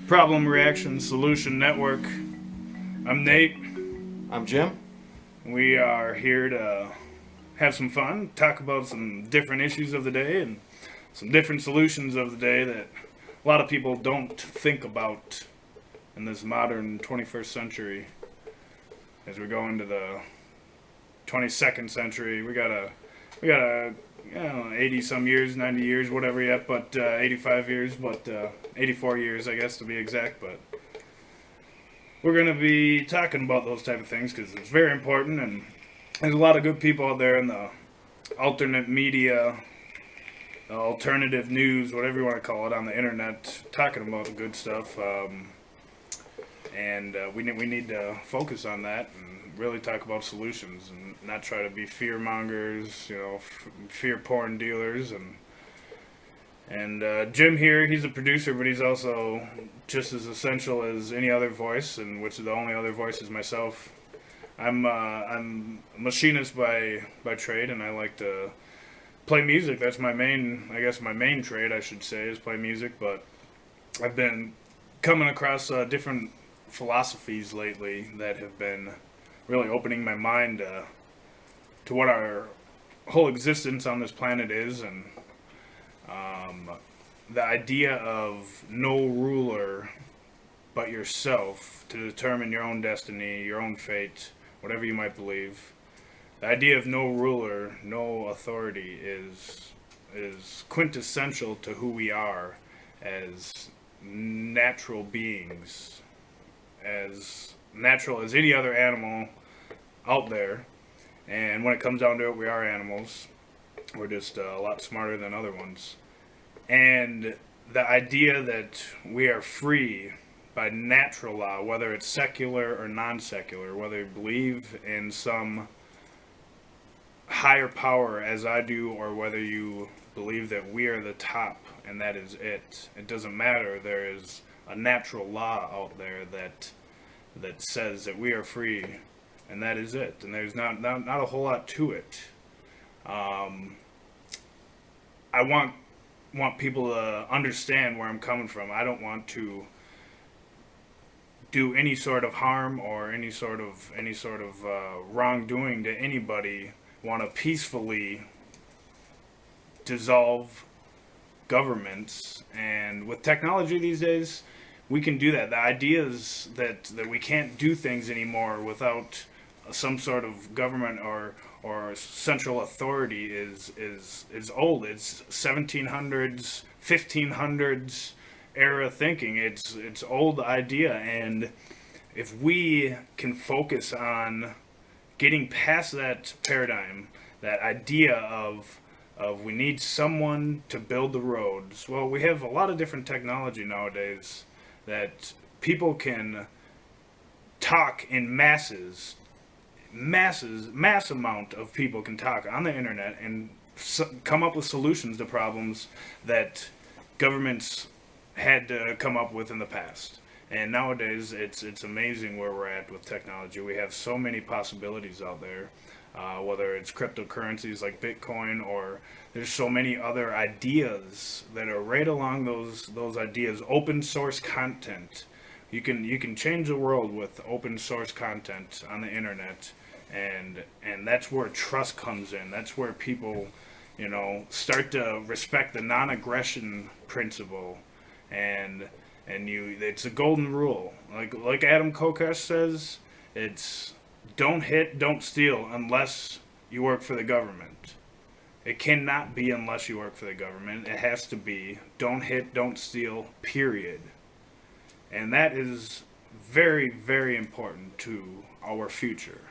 Problem Reaction Solution Network. I'm Nate. I'm Jim. We are here to have some fun, talk about some different issues of the day and some different solutions of the day that a lot of people don't think about in this modern 21st century. As we go into the 22nd century, we got a 80 some years, 90 years, whatever yet, but 85 years, but 84 years, I guess, to be exact. But we're going to be talking about those type of things because it's very important, and there's a lot of good people out there in the alternate media, alternative news, whatever you want to call it, on the internet, talking about the good stuff. And we need to focus on that and really talk about solutions and not try to be fear mongers, fear porn dealers. And Jim here, he's a producer, but he's also just as essential as any other voice, and which the only other voice is myself. I'm a machinist by trade, and I like to play music. That's my main trade, I should say, is play music. But I've been coming across different philosophies lately that have been really opening my mind to what our whole existence on this planet is, and the idea of no ruler but yourself to determine your own destiny, your own fate, whatever you might believe. The idea of no ruler, no authority is quintessential to who we are as natural beings, as natural as any other animal out there. And when it comes down to it, we are animals. We're just a lot smarter than other ones. And the idea that we are free by natural law, whether it's secular or non-secular, whether you believe in some higher power as I do, or whether you believe that we are the top and that is it. It doesn't matter. There is a natural law out there that says that we are free, and that is it. And there's not a whole lot to it. I want people to understand where I'm coming from. I don't want to do any sort of harm or any sort of wrongdoing to anybody. I want to peacefully dissolve governments, and with technology these days, we can do that. The idea is that we can't do things anymore without some sort of government or central authority is old. It's 1700s, 1500s era thinking. It's old idea, and if we can focus on getting past that paradigm, that idea of we need someone to build the roads. Well, we have a lot of different technology nowadays that people can talk in mass amount of people can talk on the internet and come up with solutions to problems that governments had to come up with in the past. And nowadays, it's amazing where we're at with technology. We have so many possibilities out there, whether it's cryptocurrencies like Bitcoin, or there's so many other ideas that are right along those ideas. Open source content. You can change the world with open source content on the internet, and that's where trust comes in. That's where people, start to respect the non-aggression principle, and it's a golden rule. Like Adam Kokesh says, it's don't hit, don't steal unless you work for the government. It cannot be unless you work for the government. It has to be don't hit, don't steal, period. And that is very, very important to our future.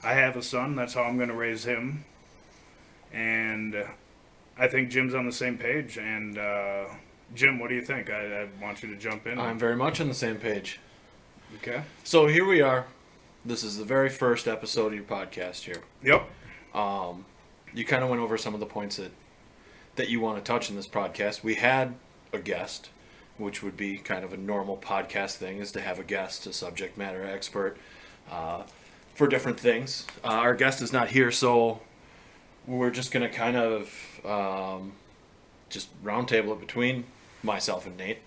I have a son. That's how I'm going to raise him. And I think Jim's on the same page. And Jim, what do you think? I want you to jump in. I'm very much on the same page. Okay. So here we are. This is the very first episode of your podcast here. Yep. You kind of went over some of the points that you want to touch in this podcast. We had a guest, which would be kind of a normal podcast thing, is to have a guest, a subject matter expert, for different things. Our guest is not here, so we're just going to kind of just roundtable it between myself and Nate.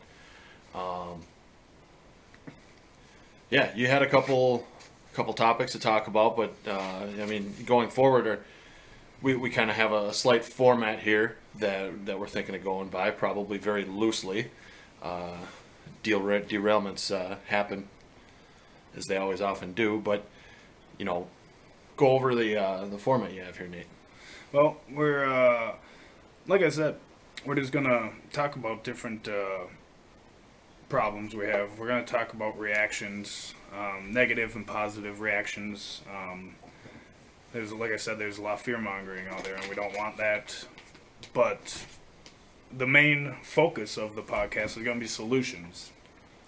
Yeah, you had a couple topics to talk about, but I mean, going forward, we kind of have a slight format here that we're thinking of going by, probably very loosely. Derailments happen as they always often do, but go over the format you have here, Nate. Well, we're like I said, we're just gonna talk about different problems we have. We're gonna talk about reactions, negative and positive reactions. There's, like I said, there's a lot of fear mongering out there, and we don't want that. But the main focus of the podcast is going to be solutions.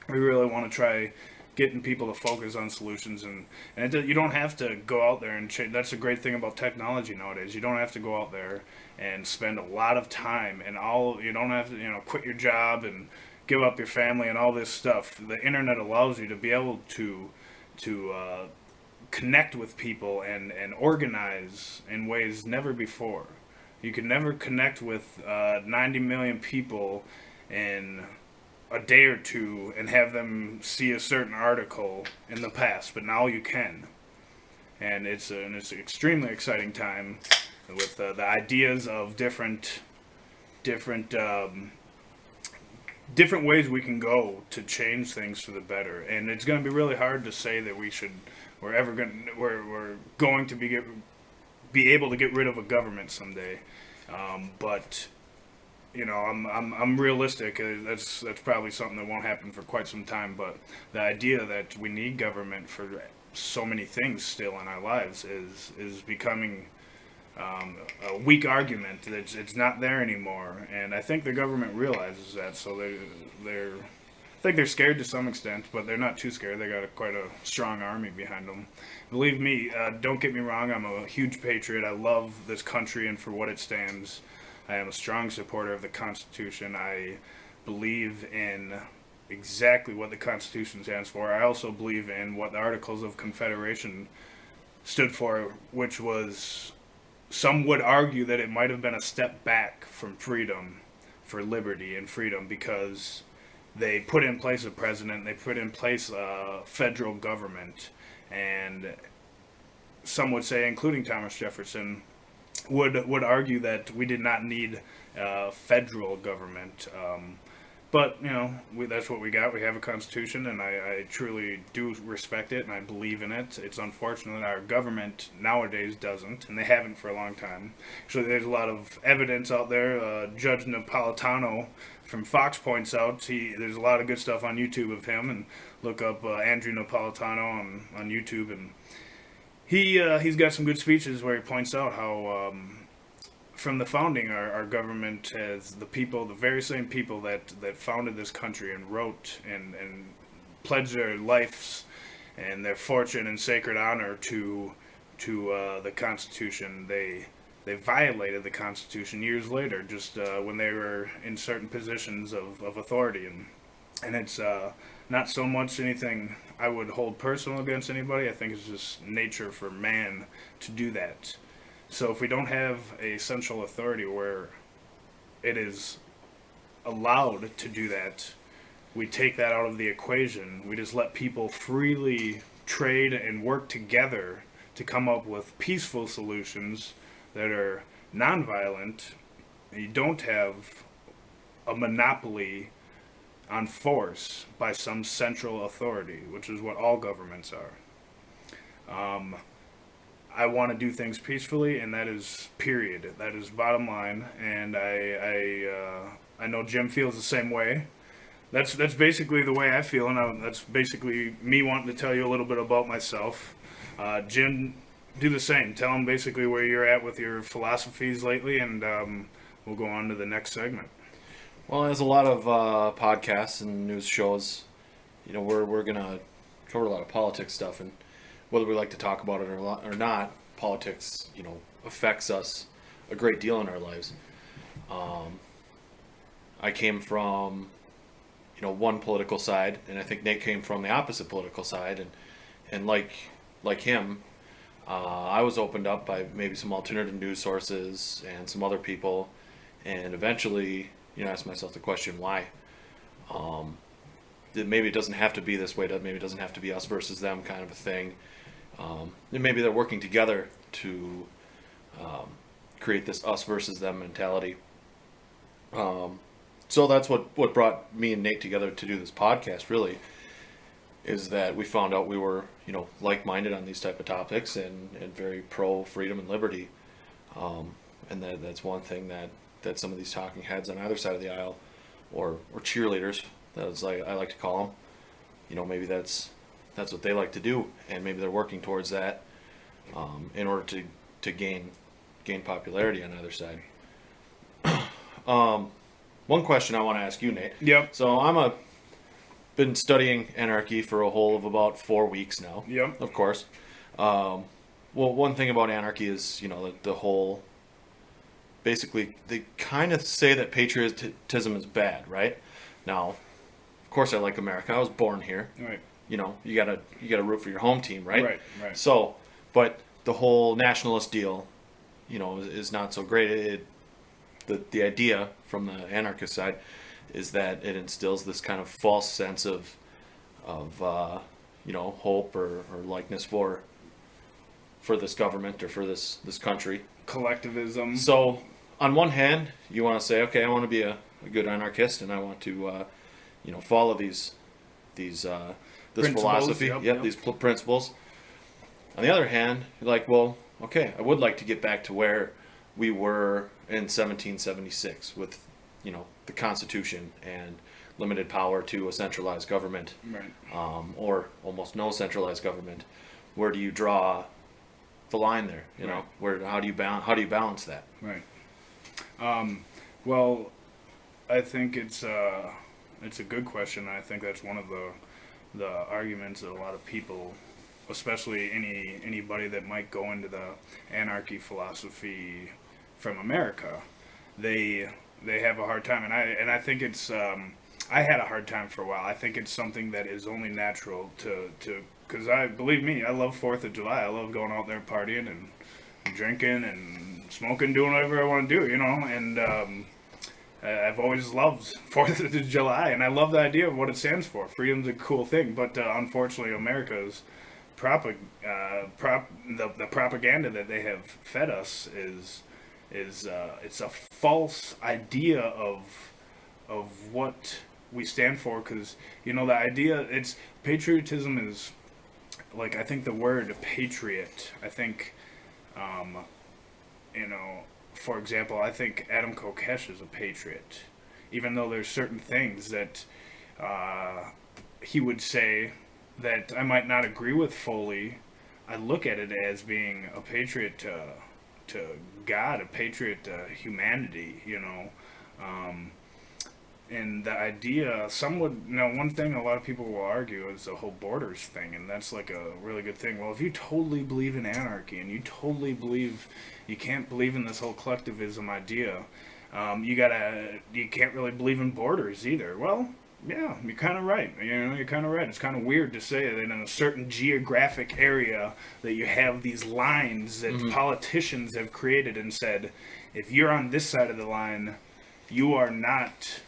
We really want to try getting people to focus on solutions, and you don't have to go out there and change. That's a great thing about technology nowadays. You don't have to go out there and spend a lot of time and you don't have to quit your job and give up your family and all this stuff. The internet allows you to be able to connect with people and organize in ways never before. You can never connect with 90 million people in a day or two and have them see a certain article in the past, but now you can. And it's an extremely exciting time with the ideas of different ways we can go to change things for the better. And it's going to be really hard to say that we're going to be able to get rid of a government someday. But I'm realistic. That's probably something that won't happen for quite some time. But the idea that we need government for so many things still in our lives is becoming a weak argument. It's not there anymore, and I think the government realizes that. So I think they're scared to some extent, but they're not too scared. They got quite a strong army behind them. Believe me, don't get me wrong, I'm a huge patriot. I love this country and for what it stands. I am a strong supporter of the Constitution. I believe in exactly what the Constitution stands for. I also believe in what the Articles of Confederation stood for, which was, some would argue that it might have been a step back from freedom, for liberty and freedom, because they put in place a president, they put in place a federal government, and some would say, including Thomas Jefferson, would argue that we did not need federal government. But, that's what we got. We have a constitution, and I truly do respect it, and I believe in it. It's unfortunate that our government nowadays doesn't, and they haven't for a long time. Actually, there's a lot of evidence out there. Judge Napolitano from Fox points out, there's a lot of good stuff on YouTube of him, and look up Andrew Napolitano on YouTube, and he's got some good speeches where he points out how from the founding, our government has the very same people that founded this country and wrote and pledged their lives and their fortune and sacred honor to the Constitution. They violated the Constitution years later, just when they were in certain positions of authority, and it's not so much anything I would hold personal against anybody. I think it's just nature for man to do that. So if we don't have a central authority where it is allowed to do that, we take that out of the equation. We just let people freely trade and work together to come up with peaceful solutions that are nonviolent. You don't have a monopoly on force by some central authority, which is what all governments are. I want to do things peacefully, and that is period. That is bottom line, and I know Jim feels the same way. That's basically the way I feel, and that's basically me wanting to tell you a little bit about myself. Jim, do the same. Tell them basically where you're at with your philosophies lately, and we'll go on to the next segment. Well, there's a lot of podcasts and news shows. We're gonna cover a lot of politics stuff, and whether we like to talk about it or not, politics, affects us a great deal in our lives. I came from, one political side, and I think Nate came from the opposite political side, and like him, I was opened up by maybe some alternative news sources and some other people, and eventually, asked myself the question, why? maybe it doesn't have to be this way. Maybe it doesn't have to be us versus them kind of a thing. And maybe they're working together to create this us versus them mentality. So that's what brought me and Nate together to do this podcast, really, is that we found out we were, like-minded on these type of topics and very pro freedom and liberty. And that's one thing that some of these talking heads on either side of the aisle, or cheerleaders, that's like I like to call them, maybe that's what they like to do, and maybe they're working towards that in order to gain popularity on either side. One question I want to ask you, Nate. Yep. So been studying Anarchy for a whole of about 4 weeks now. Yep. Of course. Well, one thing about Anarchy is, the whole... Basically, they kind of say that patriotism is bad, right? Now, of course I like America. I was born here. Right. You gotta root for your home team, right? Right. So, but the whole nationalist deal, is not so great. The idea from the anarchist side is that it instills this kind of false sense of hope or likeness for this government or for this country. Collectivism. So, on one hand, you want to say, okay, I want to be a good anarchist, and I want to, follow this philosophy, yep. these principles. On the other hand, you're like, well, okay, I would like to get back to where we were in 1776 with, the Constitution and limited power to a centralized government, right. Or almost no centralized government. Where do you draw the line there? Right. How do you balance that? Right. Well, I think it's a good question. I think that's one of the arguments that a lot of people, especially anybody that might go into the anarchy philosophy from America, they have a hard time, and I think it's I had a hard time for a while. I think it's something that is only natural to because believe me, I love 4th of July. I love going out there partying and drinking and smoking, doing whatever I want to do, and I've always loved 4th of July, and I love the idea of what it stands for. Freedom's a cool thing, but unfortunately, America's the propaganda that they have fed us is it's a false idea of what we stand for, because the idea, it's patriotism is, like, I think the word patriot, I think for example, I think Adam Kokesh is a patriot, even though there's certain things that he would say that I might not agree with fully. I look at it as being a patriot to God, a patriot to humanity, and the idea, some would, one thing a lot of people will argue is the whole borders thing, and that's like a really good thing. Well, if you totally believe in anarchy, and you totally believe, you can't believe in this whole collectivism idea, you can't really believe in borders either. Well, yeah, you're kind of right. You're kind of right. It's kind of weird to say that in a certain geographic area that you have these lines that politicians have created and said, if you're on this side of the line, you are not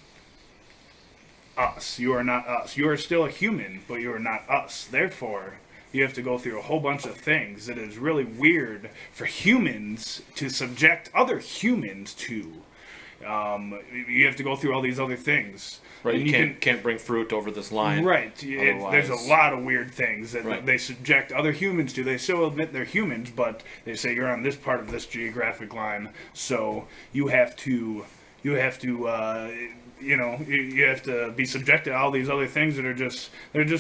us. You are not us. You are still a human, but you are not us. Therefore, you have to go through a whole bunch of things that is really weird for humans to subject other humans to. You have to go through all these other things. Right, and you can't bring fruit over this line. Right, there's a lot of weird things that they subject other humans to. They still admit they're humans, but they say you're on this part of this geographic line, so you have to you have to be subjected to all these other things that are just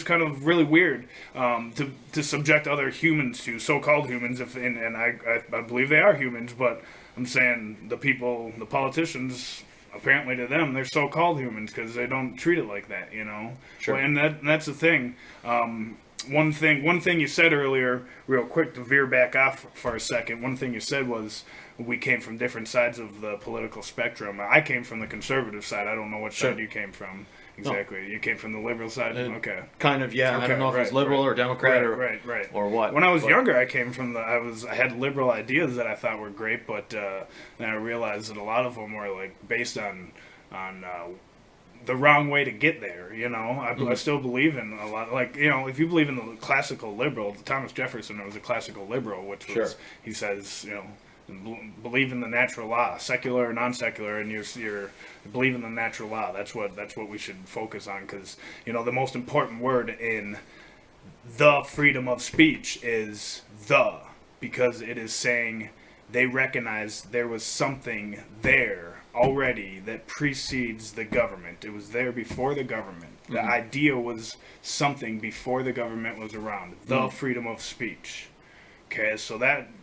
kind of really weird to subject other humans to, so-called humans. And I believe they are humans, but I'm saying the politicians, apparently to them, they're so-called humans because they don't treat it like that, Sure. Well, and that's the thing. One thing you said earlier, real quick, to veer back off for a second, one thing you said was we came from different sides of the political spectrum. I came from the conservative side. I don't know what side you came from exactly. No. You came from the liberal side? Okay. Kind of, yeah. Okay, I don't know if it's liberal or Democrat or what. When I was younger, I came from I had liberal ideas that I thought were great, but then I realized that a lot of them were like based on the wrong way to get there. You know, I still believe in a lot. Like, you know, if you believe in the classical liberal, Thomas Jefferson was a classical liberal, which was he says, you know, believe in the natural law, secular or non-secular, and you're believe in the natural law. That's what we should focus on, because, you know, the most important word in the freedom of speech is because it is saying they recognize there was something there already that precedes the government. It was there before the government. The idea was something before the government was around. The freedom of speech. Okay, so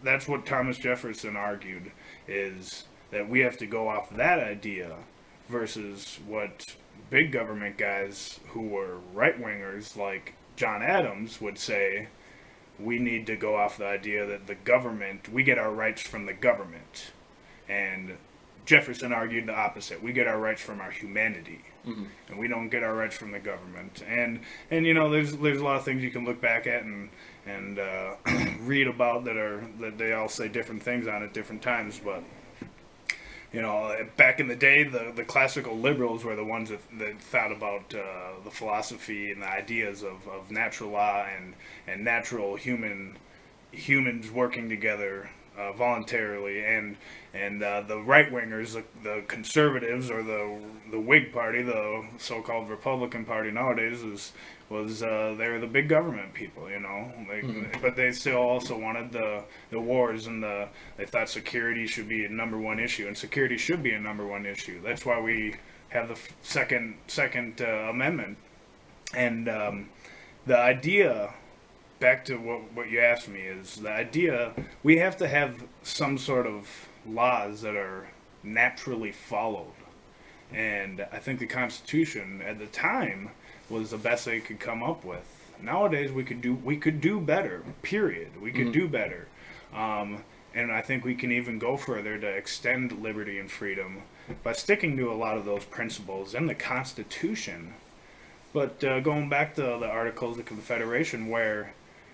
that's what Thomas Jefferson argued, is that we have to go off that idea versus what big government guys who were right-wingers like John Adams would say. We need to go off the idea that the government, we get our rights from the government. And Jefferson argued the opposite. We get our rights from our humanity. And we don't get our rights from the government. And you know, there's a lot of things you can look back at and read about that they all say different things on at different times. But, you know, back in the day, the classical liberals were the ones that thought about the philosophy and the ideas of natural law and natural humans working together voluntarily, and the right wingers, the conservatives, or the Whig Party, the so-called Republican Party nowadays, they're the big government people, you know. But they still also wanted the wars, and they thought security should be a number one issue, and security should be a number one issue. That's why we have the second amendment, and the idea. Back to what you asked me, is the idea we have to have some sort of laws that are naturally followed. And I think the Constitution at the time was the best they could come up with. Nowadays we could do better, period. We could do better. And I think we can even go further to extend liberty and freedom by sticking to a lot of those principles in the Constitution. But going back to the Articles of Confederation, where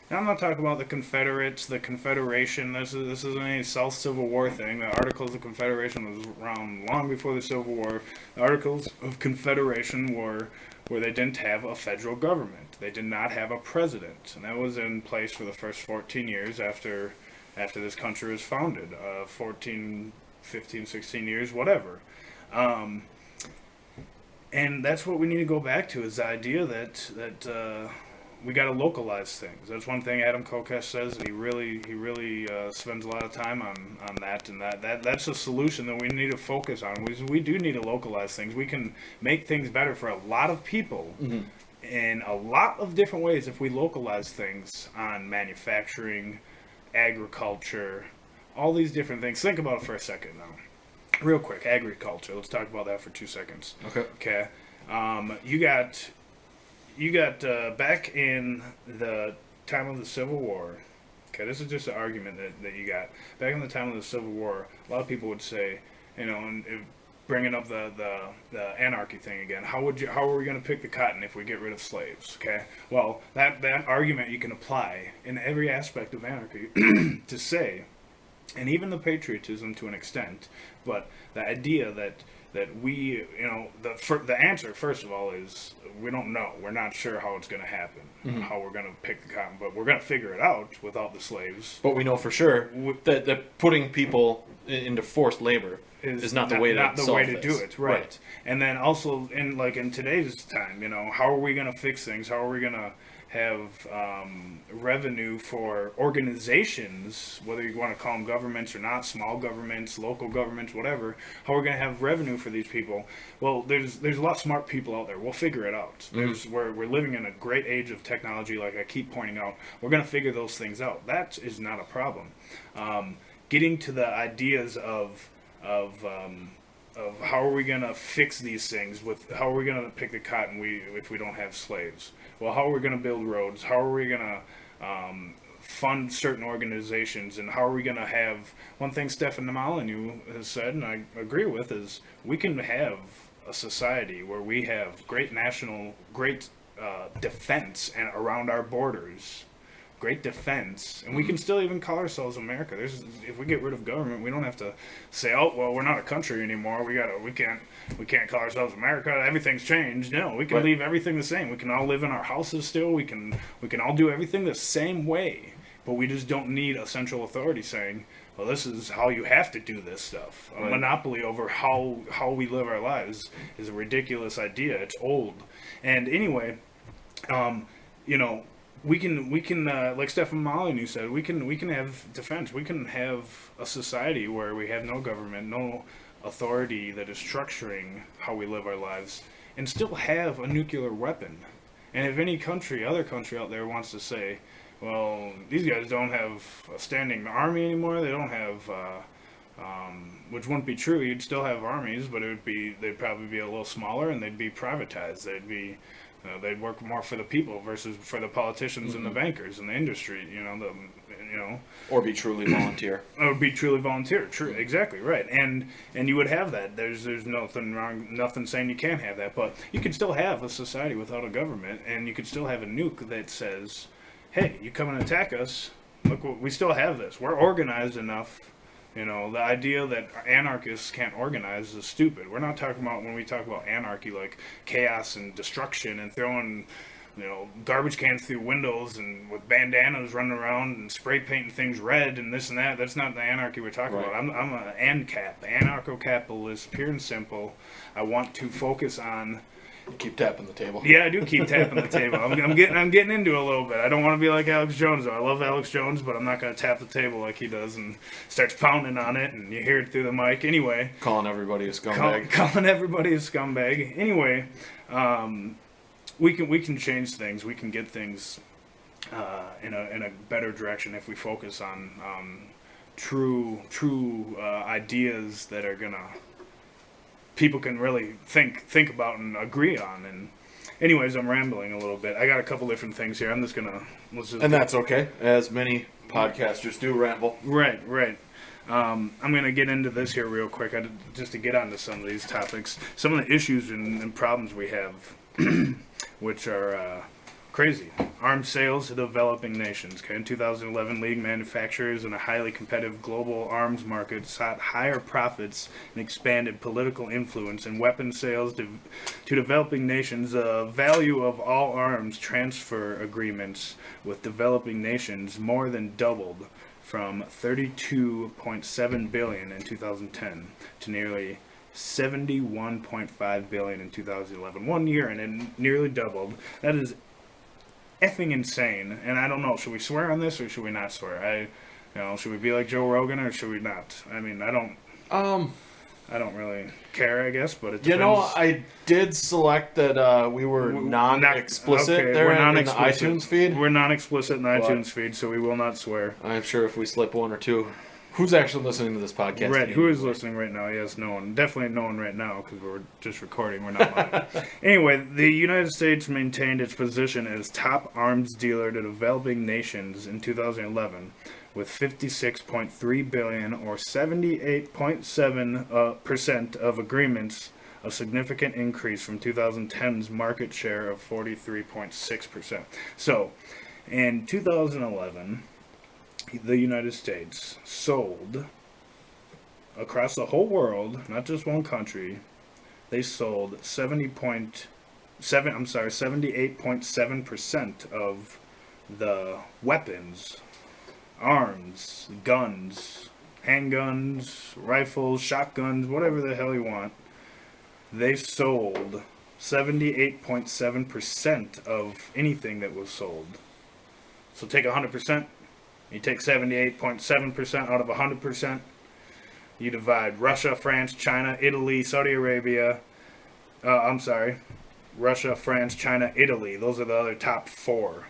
now, I'm not talking about the Confederates, the Confederation. This isn't any South Civil War thing. The Articles of Confederation was around long before the Civil War. The Articles of Confederation were where they didn't have a federal government. They did not have a president, and that was in place for the first 14 years after this country was founded. 14, 15, 16 years, whatever. And that's what we need to go back to, is the idea that we got to localize things. That's one thing Adam Kokesh says, and he really spends a lot of time on that, and that's a solution that we need to focus on. We do need to localize things. We can make things better for a lot of people in a lot of different ways if we localize things on manufacturing, agriculture, all these different things. Think about it for a second now. Real quick, agriculture. Let's talk about that for 2 seconds. Okay. You got back in the time of the Civil War. Okay, this is just an argument that you got. Back in the time of the Civil War, a lot of people would say, you know, and bringing up the anarchy thing again. How are we going to pick the cotton if we get rid of slaves? Okay. Well, that argument you can apply in every aspect of anarchy to say, and even the patriotism to an extent, but the idea that we, you know, the answer, first of all, is we don't know. We're not sure how it's going to happen, how we're going to pick the cotton, but we're going to figure it out without the slaves. But we know for sure that putting people into forced labor is not the way to do it, right? And then also in today's time, you know, how are we going to fix things? How are we going to have revenue for organizations, whether you want to call them governments or not, small governments, local governments, whatever. How are we going to have revenue for these people? Well, there's a lot of smart people out there. We'll figure it out. We're living in a great age of technology, like I keep pointing out. We're going to figure those things out. That is not a problem. Getting to the ideas of how are we going to fix these things, how are we going to pick the cotton if we don't have slaves? Well, how are we going to build roads? How are we going to fund certain organizations? And how are we going to have, one thing Stefan Molyneux has said, and I agree with, is we can have a society where we have great defense and around our borders. great defense, and we can still even call ourselves America. If we get rid of government, we don't have to say, oh, well, we're not a country anymore. We can't call ourselves America. Everything's changed. No, we can leave everything the same. We can all live in our houses still. We can all do everything the same way, but we just don't need a central authority saying, well, this is how you have to do this stuff. A monopoly over how we live our lives is a ridiculous idea. It's old. And anyway, we can like Stefan Molyneux said, we can have defense. We can have a society where we have no government, no authority that is structuring how we live our lives, and still have a nuclear weapon. And if any other country out there wants to say, well, these guys don't have a standing army anymore, they don't have, which wouldn't be true, you'd still have armies, but they'd probably be a little smaller, and they'd be privatized. They'd work more for the people versus for the politicians and the bankers and the industry, or be truly volunteer. Or be truly volunteer. True, exactly right. And you would have that. There's nothing wrong, nothing saying you can't have that, but you could still have a society without a government, and you could still have a nuke that says, hey, you come and attack us. Look, we still have this. We're organized enough. The idea that anarchists can't organize is stupid. We're not talking about, when we talk about anarchy, like chaos and destruction and throwing, garbage cans through windows and with bandanas running around and spray painting things red and this and that. That's not the anarchy we're talking about. I'm an ANCAP, anarcho-capitalist, pure and simple. I want to focus on... You keep tapping the table. Yeah, I do keep tapping the table. I'm getting into it a little bit. I don't want to be like Alex Jones, though. I love Alex Jones, but I'm not going to tap the table like he does and starts pounding on it, and you hear it through the mic. Anyway. Calling everybody a scumbag. Calling everybody a scumbag. Anyway, we can change things. We can get things in a better direction if we focus on true ideas that are going to... people can really think about and agree on. And anyways, I'm rambling a little bit. I got a couple different things here. I'm just gonna and that's okay, as many podcasters do ramble. Right. I'm gonna get into this here real quick, just to get onto some of these topics, some of the issues and problems we have, which are crazy. Arms sales to developing nations. Okay, in 2011, leading manufacturers in a highly competitive global arms market sought higher profits and expanded political influence in weapons sales to developing nations. The value of all arms transfer agreements with developing nations more than doubled from $32.7 billion in 2010 to nearly $71.5 billion in 2011. 1 year, and it nearly doubled. That is effing insane. And I don't know, should we swear on this or should we not swear? Should we be like Joe Rogan or should we not? I mean, I don't really care, I guess, but it depends. I did select that we were non-explicit there in the iTunes feed. We're non-explicit in the iTunes feed, so we will not swear. I'm sure if we slip one or two... Who's actually listening to this podcast? Right, who is listening right now? Yes, no one. Definitely no one right now, because we're just recording. We're not live. Anyway, the United States maintained its position as top arms dealer to developing nations in 2011, with $56.3 billion, or 78.7% of agreements, a significant increase from 2010's market share of 43.6%. So, in 2011... the United States sold across the whole world, not just one country. They sold 78.7% of the weapons, arms, guns, handguns, rifles, shotguns, whatever the hell you want. They sold 78.7% of anything that was sold. So take 100%. You take 78.7% out of 100%. You divide Russia, France, China, Italy, Saudi Arabia. Russia, France, China, Italy. Those are the other top four.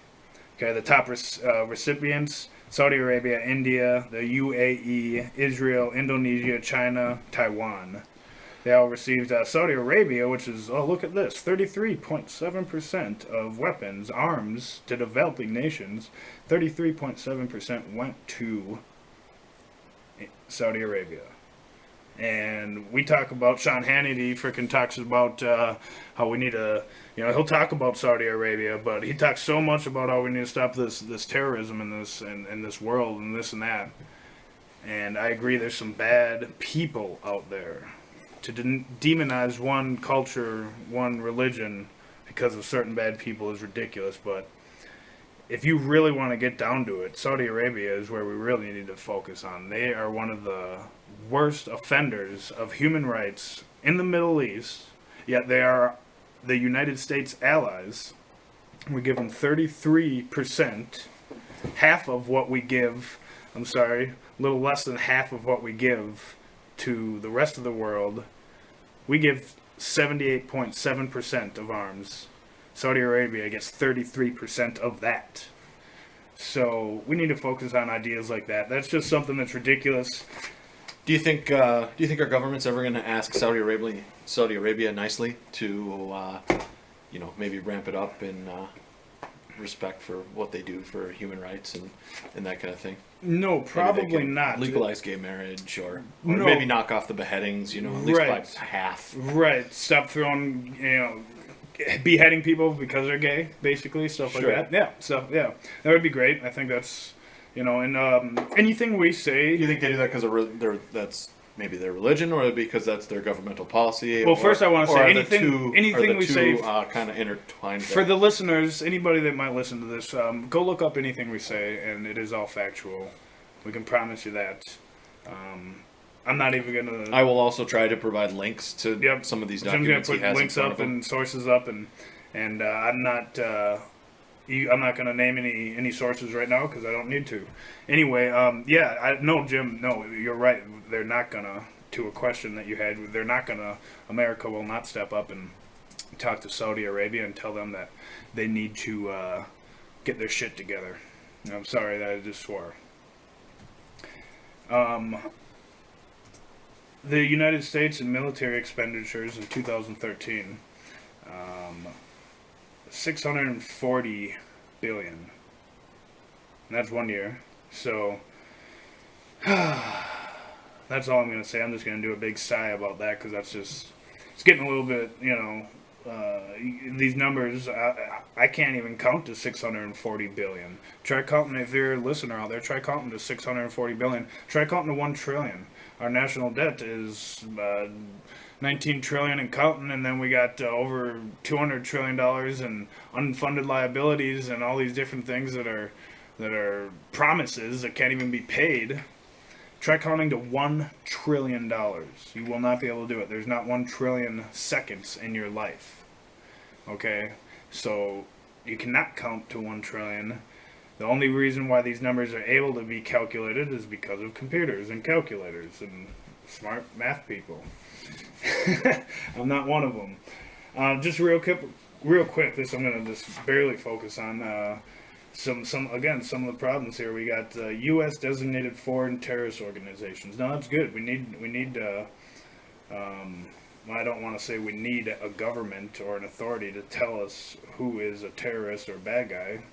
Okay, the top recipients: Saudi Arabia, India, the UAE, Israel, Indonesia, China, Taiwan. They all received Saudi Arabia, which is, look at this, 33.7% of weapons, arms to developing nations. 33.7% went to Saudi Arabia. And we talk about, Sean Hannity freaking talks about how we need to, he'll talk about Saudi Arabia, but he talks so much about how we need to stop this terrorism in this world and this and that. And I agree, there's some bad people out there. To demonize one culture, one religion, because of certain bad people is ridiculous, but if you really want to get down to it, Saudi Arabia is where we really need to focus on. They are one of the worst offenders of human rights in the Middle East, yet they are the United States allies. We give them 33%, half of what we give, a little less than half of what we give to the rest of the world. We give 78.7% of arms. Saudi Arabia gets 33% of that. So we need to focus on ideas like that. That's just something that's ridiculous. Do you think our government's ever going to ask Saudi Arabia nicely to maybe ramp it up in respect for what they do for human rights and that kind of thing? No, probably not. Legalize gay marriage, or No. maybe knock off the beheadings, at least Right. by half. Right. Stop throwing, beheading people because they're gay, basically, stuff Sure. like that. Yeah, that would be great. I think that's, and anything we say. Do you think they do that because that's maybe their religion, or because that's their governmental policy? Well, first I want to say anything we say kind of intertwined. For the listeners, anybody that might listen to this, go look up anything we say, and it is all factual. We can promise you that. I'm not even going to... I will also try to provide links to some of these documents. Jim's going to put links up and sources up, and I'm not going to name any sources right now because I don't need to. Anyway, Jim, no, you're right. They're not going to a question that you had, America will not step up and talk to Saudi Arabia and tell them that they need to get their shit together. I'm sorry that I just swore. The United States in military expenditures in 2013, $640 billion. And that's 1 year. So that's all I'm going to say. I'm just going to do a big sigh about that because it's getting a little bit, these numbers, I can't even count to 640 billion. Try counting, if you're a listener out there, try counting to 640 billion. Try counting to 1 trillion. Our national debt is 19 trillion and counting, and then we got over $200 trillion in unfunded liabilities and all these different things that are promises that can't even be paid. Try counting to $1 trillion. You will not be able to do it. There's not 1 trillion seconds in your life. Okay? So you cannot count to 1 trillion. The only reason why these numbers are able to be calculated is because of computers and calculators and smart math people. I'm not one of them. Just real quick, this I'm going to just barely focus on some of the problems here. We got U.S. designated foreign terrorist organizations. Now that's good. We need I don't want to say we need a government or an authority to tell us who is a terrorist or a bad guy,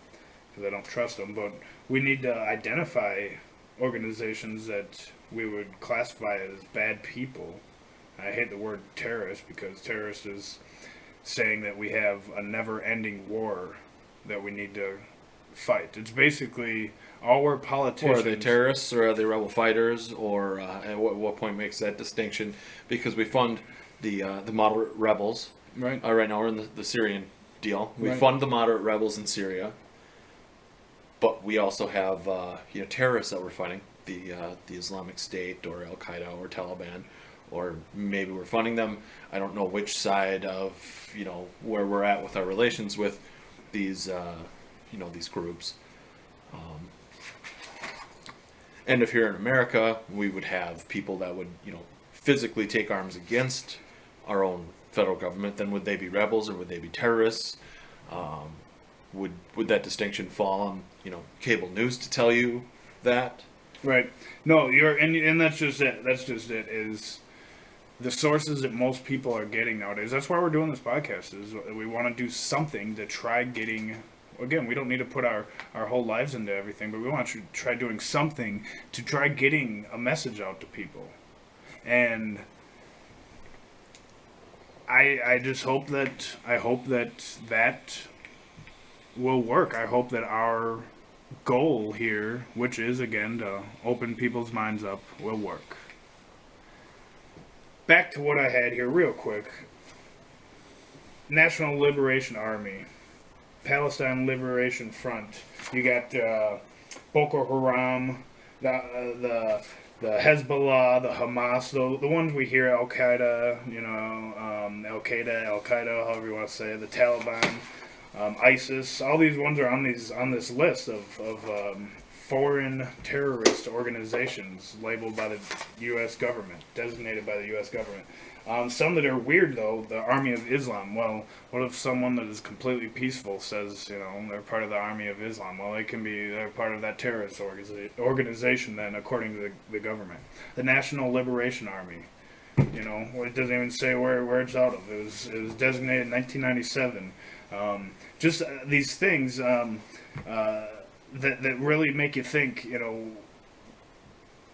because I don't trust them. But we need to identify organizations that we would classify as bad people. I hate the word terrorist because terrorist is saying that we have a never-ending war that we need to fight. It's basically all we're politicians. Or are they terrorists, or are they rebel fighters, or at what point makes that distinction? Because we fund the moderate rebels. Right. Right now we're in the Syrian deal. We Right. fund the moderate rebels in Syria, but we also have terrorists that we're fighting, the Islamic State or Al Qaeda or Taliban, or maybe we're funding them. I don't know which side of where we're at with our relations with these these groups. And if here in America, we would have people that would physically take arms against our own federal government, then would they be rebels or would they be terrorists? Would that distinction fall on cable news to tell you that? Right. No, and that's just it. That's just it. Is the sources that most people are getting nowadays. That's why we're doing this podcast. Is we want to do something to try getting. Again, we don't need to put our whole lives into everything, but we want to try doing something to try getting a message out to people. And I just hope that that will work. I hope that our goal here, which is again to open people's minds up, will work. Back to what I had here real quick. National Liberation Army, Palestine Liberation Front. You got Boko Haram, the Hezbollah, the Hamas, the ones we hear, Al Qaeda, Al Qaeda, however you want to say it, the Taliban, ISIS. All these ones are on this list of foreign terrorist organizations labeled by the U.S. government, designated by the U.S. government. Some that are weird, though, the Army of Islam. Well, what if someone that is completely peaceful says, they're part of the Army of Islam? Well, they're part of that terrorist organization then, according to the government. The National Liberation Army. It doesn't even say where it's out of. It was designated in 1997. Just these things that really make you think,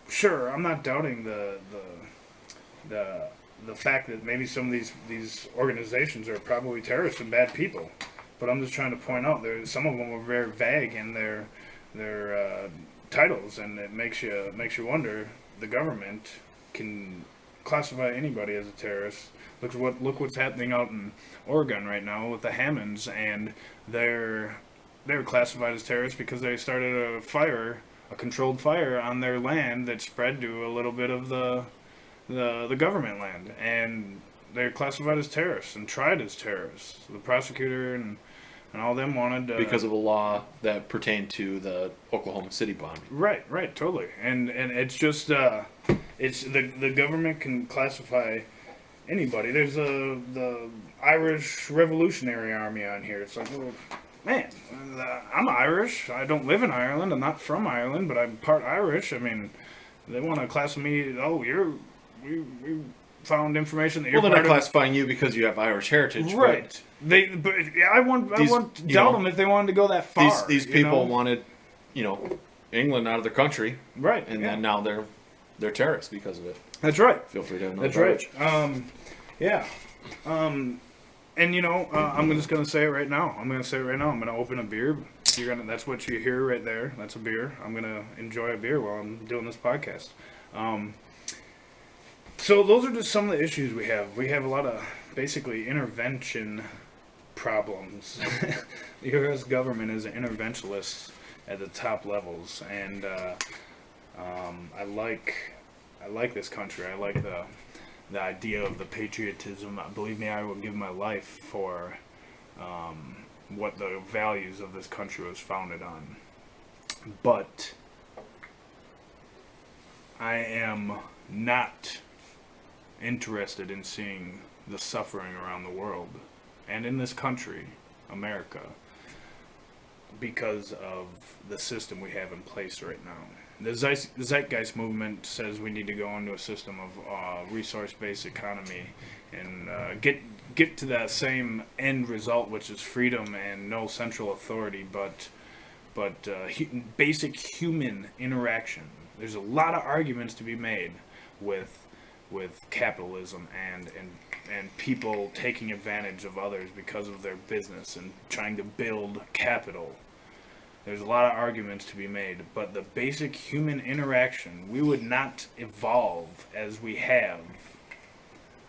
sure, I'm not doubting the fact that maybe some of these organizations are probably terrorists and bad people, but I'm just trying to point out some of them are very vague in their titles, and it makes you wonder. The government can classify anybody as a terrorist. Look what's happening out in Oregon right now with the Hammonds, and they're classified as terrorists because they started a controlled fire on their land that spread to a little bit of the government land, and they're classified as terrorists and tried as terrorists. The prosecutor and all them wanted because of a law that pertained to the Oklahoma City bombing. Right, totally. And it's just it's the government can classify anybody. There's the Irish Revolutionary Army on here. It's like, well, man, I'm Irish. I don't live in Ireland. I'm not from Ireland, but I'm part Irish. I mean, they want to classify me. Oh, we found information that you're they're not classifying you because you have Irish heritage, right? I won't doubt them if they wanted to go that far. These people wanted, England out of their country, right? And then now they're terrorists because of it. That's right. Feel free to have That's right. Yeah. And I'm just gonna say it right now. I'm gonna open a beer. That's what you hear right there. That's a beer. I'm gonna enjoy a beer while I'm doing this podcast. So those are just some of the issues we have. We have a lot of basically intervention problems. The U.S. government is an interventionist at the top levels, and I like this country. I like the idea of the patriotism. Believe me, I will give my life for what the values of this country was founded on. But I am not interested in seeing the suffering around the world and in this country, America, because of the system we have in place right now. The Zeitgeist movement says we need to go into a system of resource-based economy and get to that same end result, which is freedom and no central authority, but basic human interaction. There's a lot of arguments to be made with capitalism and people taking advantage of others because of their business and trying to build capital. There's a lot of arguments to be made, but the basic human interaction, we would not evolve as we have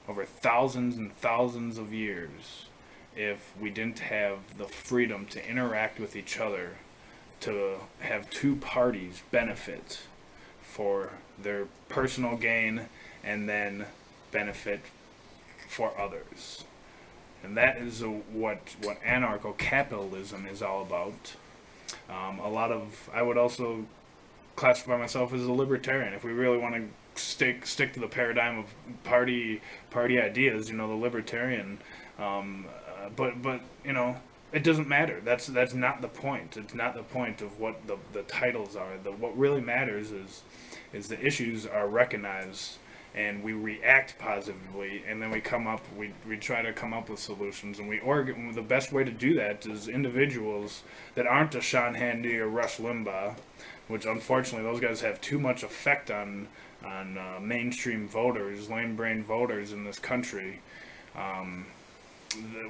over thousands and thousands of years if we didn't have the freedom to interact with each other, to have two parties benefit for their personal gain and then benefit for others. And that is what anarcho-capitalism is all about. I would also classify myself as a libertarian. If we really want to stick to the paradigm of party ideas, the libertarian. But it doesn't matter. That's not the point. It's not the point of what the titles are. What really matters is the issues are recognized, and we react positively, and then we try to come up with solutions, and the best way to do that is individuals that aren't a Sean Hannity or Rush Limbaugh, which unfortunately those guys have too much effect on mainstream voters, lame-brained voters in this country.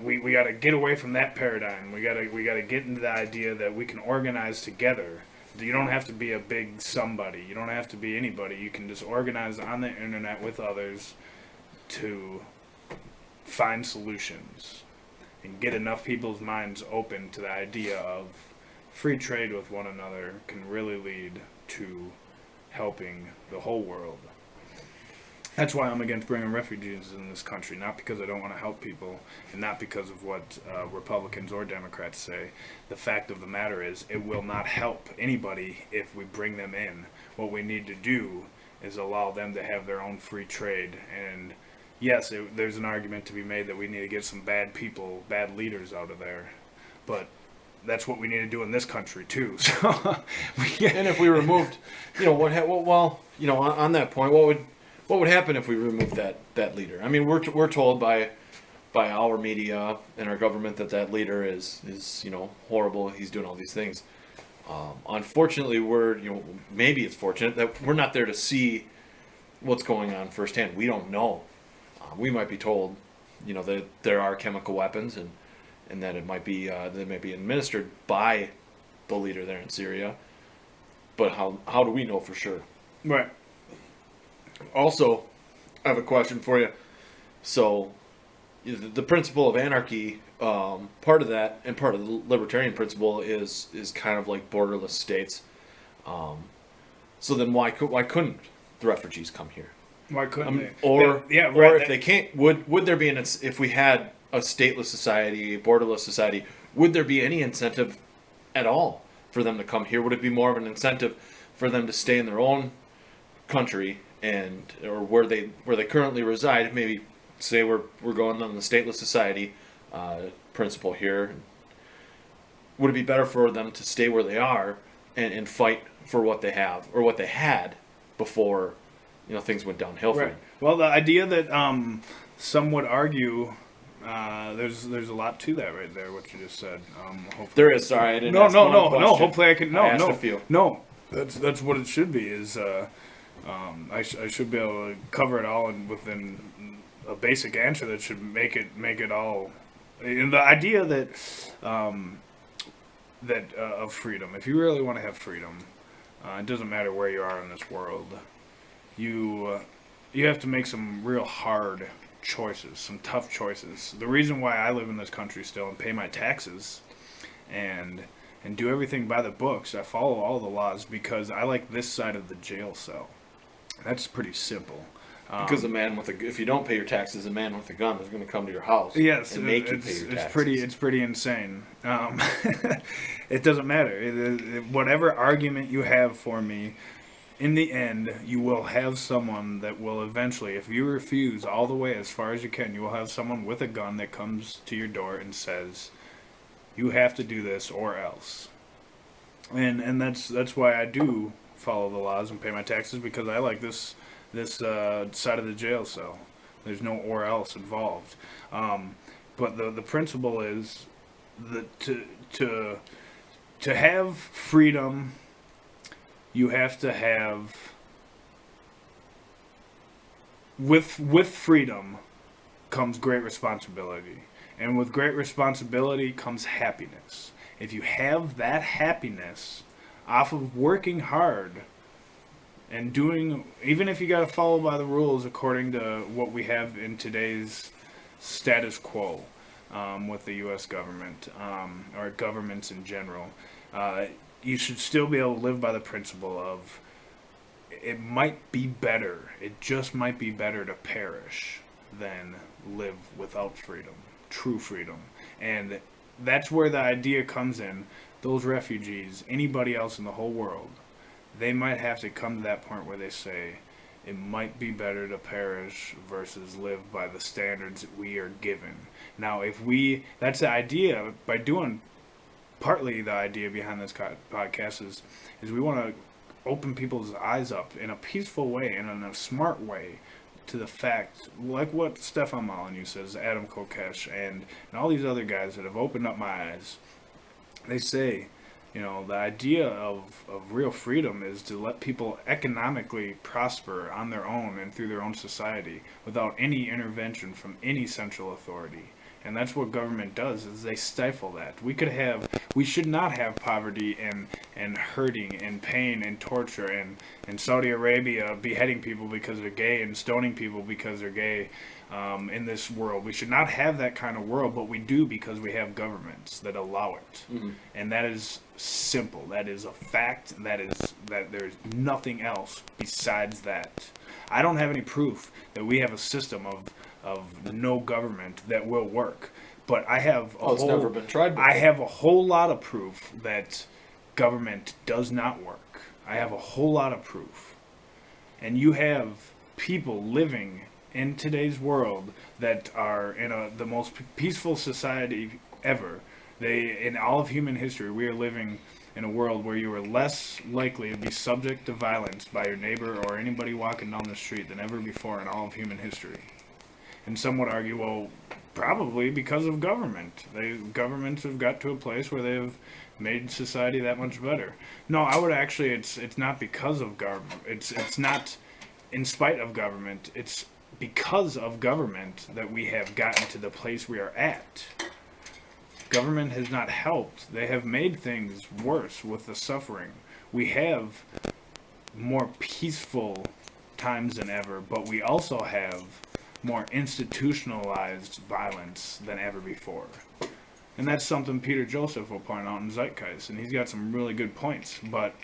We got to get away from that paradigm. We got to get into the idea that we can organize together. You don't have to be a big somebody. You don't have to be anybody. You can just organize on the internet with others to find solutions and get enough people's minds open to the idea of free trade with one another can really lead to helping the whole world. That's why I'm against bringing refugees in this country, not because I don't want to help people, and not because of what Republicans or Democrats say. The fact of the matter is, it will not help anybody if we bring them in. What we need to do is allow them to have their own free trade. And yes, there's an argument to be made that we need to get some bad people, bad leaders out of there. But that's what we need to do in this country too. So, and if we removed, on that point, what would happen if we removed that leader? I mean, we're told by our media and our government that leader is horrible. He's doing all these things. Unfortunately, maybe it's fortunate that we're not there to see what's going on firsthand. We don't know. We might be told, that there are chemical weapons and that it might be they may be administered by the leader there in Syria. But how do we know for sure? Right. Also, I have a question for you. So, the principle of anarchy, part of that, and part of the libertarian principle is kind of like borderless states. So then, why couldn't the refugees come here? Why couldn't they? Or right. If they can't, would there be if we had a stateless society, a borderless society, would there be any incentive at all for them to come here? Would it be more of an incentive for them to stay in their own country or where they currently reside? Maybe say we're going on the stateless society principle here. Would it be better for them to stay where they are and fight for what they have or what they had before things went downhill for them? Well, the idea that some would argue there's a lot to that right there. What you just said. There is. Sorry, I didn't. No. Hopefully, I can. No. That's what it should be. Is I should be able to cover it all within a basic answer that should make it all. And the idea that of freedom. If you really want to have freedom, it doesn't matter where you are in this world. You have to make some real hard choices, some tough choices. The reason why I live in this country still and pay my taxes and do everything by the books, I follow all the laws because I like this side of the jail cell. That's pretty simple. Because if you don't pay your taxes, a man with a gun is going to come to your house. Yes, and make you pay your taxes. It's pretty insane. It doesn't matter. Whatever argument you have for me, in the end, you will have someone that will eventually, if you refuse all the way as far as you can, you will have someone with a gun that comes to your door and says, "You have to do this or else." And that's why I do follow the laws and pay my taxes, because I like this side of the jail cell. There's no or else involved. But the principle is that to have freedom, you have to have with freedom comes great responsibility, and with great responsibility comes happiness. If you have that happiness off of working hard and doing, even if you got to follow by the rules according to what we have in today's status quo with the U.S. government or governments in general, you should still be able to live by the principle of it might be better, it just might be better to perish than live without freedom, true freedom. And that's where the idea comes in. Those refugees, anybody else in the whole world, they might have to come to that point where they say, it might be better to perish versus live by the standards that we are given. Now, that's the idea, by doing, partly the idea behind this podcast is we want to open people's eyes up in a peaceful way and in a smart way to the fact, like what Stefan Molyneux says, Adam Kokesh, and all these other guys that have opened up my eyes. They say, You know, the idea of real freedom is to let people economically prosper on their own and through their own society without any intervention from any central authority. And that's what government does, is they stifle that. We should not have poverty and hurting and pain and torture and Saudi Arabia beheading people because they're gay and stoning people because they're gay in this world. We should not have that kind of world, but we do because we have governments that allow it. Mm-hmm. And that is simple. That is a fact. That there's nothing else besides that. I don't have any proof that we have a system of no government that will work, but I have it's never been tried before. I have a whole lot of proof that government does not work. I have a whole lot of proof. And you have people living in today's world that are in the most peaceful society ever. In all of human history, we are living in a world where you are less likely to be subject to violence by your neighbor or anybody walking down the street than ever before in all of human history. And some would argue, well, probably because of government. Governments have got to a place where they have made society that much better. No, I would actually, it's not because of government. It's not in spite of government. It's because of government that we have gotten to the place we are at. Government has not helped. They have made things worse with the suffering. We have more peaceful times than ever, but we also have more institutionalized violence than ever before. And that's something Peter Joseph will point out in Zeitgeist, and he's got some really good points. But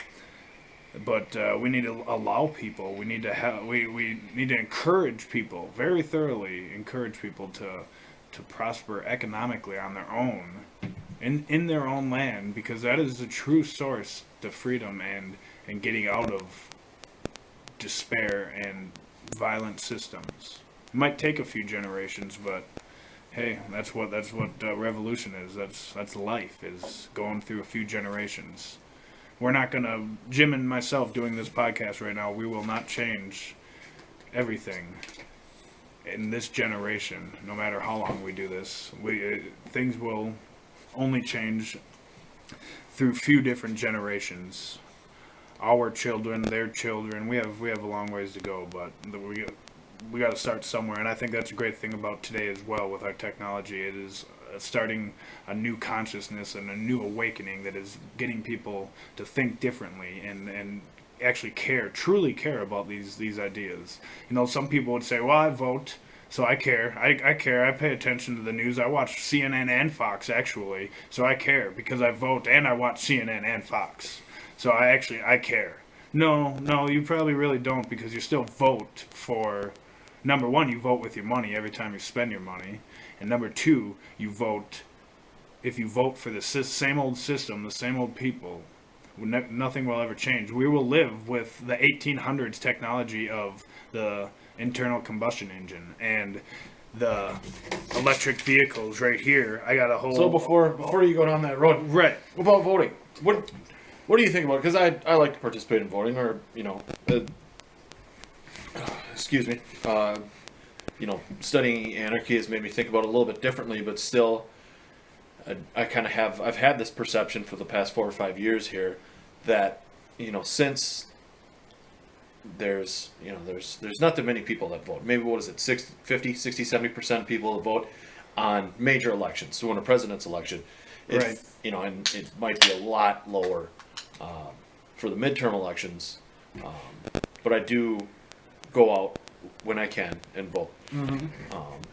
we need to allow people. We need to we need to encourage people, very thoroughly encourage people to prosper economically on their own, in their own land, because that is the true source to freedom and getting out of despair and violent systems. It might take a few generations, but hey, that's what revolution is. That's life, is going through a few generations. We're not gonna, Jim and myself doing this podcast right now, we will not change everything in this generation, no matter how long we do this. Things will only change through few different generations. Our children, their children. We have a long ways to go, but we got to start somewhere, and I think that's a great thing about today as well with our technology. It is starting a new consciousness and a new awakening that is getting people to think differently and actually truly care about these ideas. You know, some people would say, well, I vote, so I care. I care. I pay attention to the news. I watch CNN and Fox, actually, so I care because I vote and I watch CNN and Fox. So I care. No, you probably really don't, because you still vote for, number one, you vote with your money every time you spend your money. And number two, if you vote for the same old system, the same old people, nothing will ever change. We will live with the 1800s technology of the internal combustion engine and the electric vehicles right here. I got a whole... So before you go down that road, right? What about voting? What do you think about it? Because I like to participate in voting, or excuse me. Studying Anarchy has made me think about it a little bit differently, but still, I've had this perception for the past 4 or 5 years here that, since there's not that many people that vote. Maybe, 50, 60, 70% of people that vote on major elections. So in a president's election, right. And it might be a lot lower for the midterm elections. But I do go out when I can and vote. Mm-hmm.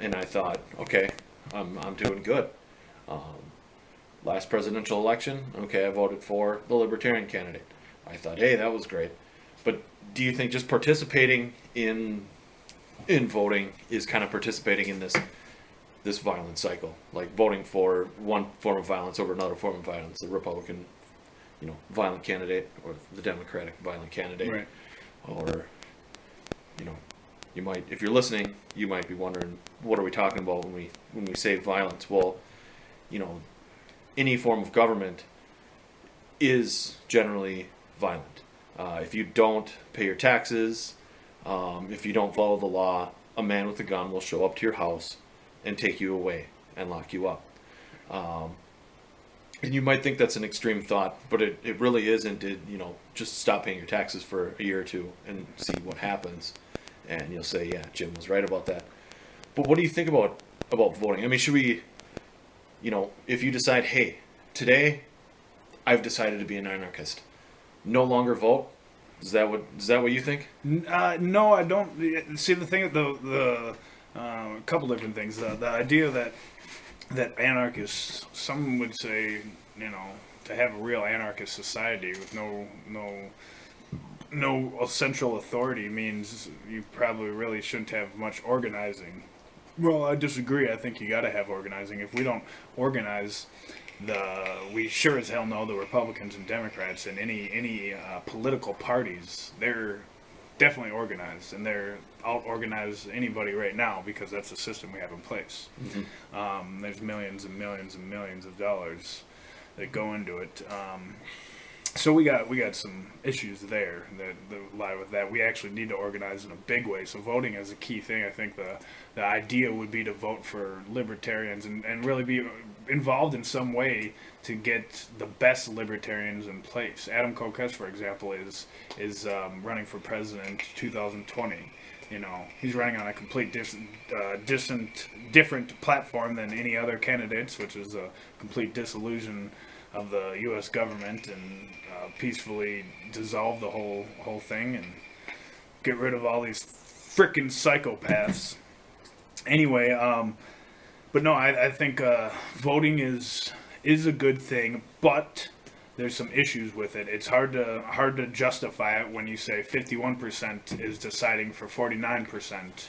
And I thought, okay, I'm doing good. Last presidential election, okay, I voted for the Libertarian candidate. I thought, hey, that was great. But do you think just participating in voting is kind of participating in this violent cycle, like voting for one form of violence over another form of violence, the Republican, violent candidate, or the Democratic violent candidate, right. Or, you might, if you're listening, you might be wondering, what are we talking about when we say violence? Well, any form of government is generally violent. If you don't pay your taxes, if you don't follow the law, a man with a gun will show up to your house and take you away and lock you up. And you might think that's an extreme thought, but it really isn't. Just stop paying your taxes for a year or two and see what happens. And you'll say, yeah, Jim was right about that. But what do you think about voting? I mean, should we, if you decide, hey, today I've decided to be an anarchist, no longer vote? Is that what you think? No, I don't. See, the thing, a couple different things. The idea that anarchists, some would say, to have a real anarchist society with no central authority means you probably really shouldn't have much organizing. Well, I disagree. I think you got to have organizing. If we don't organize, we sure as hell know the Republicans and Democrats and any political parties, they're definitely organized, and they're out-organize anybody right now because that's the system we have in place. Mm-hmm. There's millions and millions and millions of dollars that go into it. So we got some issues there that lie with that. We actually need to organize in a big way. So voting is a key thing. I think the idea would be to vote for libertarians and really be involved in some way to get the best libertarians in place. Adam Kokesh, for example, is running for president 2020. He's running on a complete different platform than any other candidates, which is a complete disillusion of the U.S. government and peacefully dissolve the whole thing and get rid of all these frickin' psychopaths. Anyway, but no, I think voting is a good thing, but there's some issues with it. It's hard to justify it when you say 51% is deciding for 49%.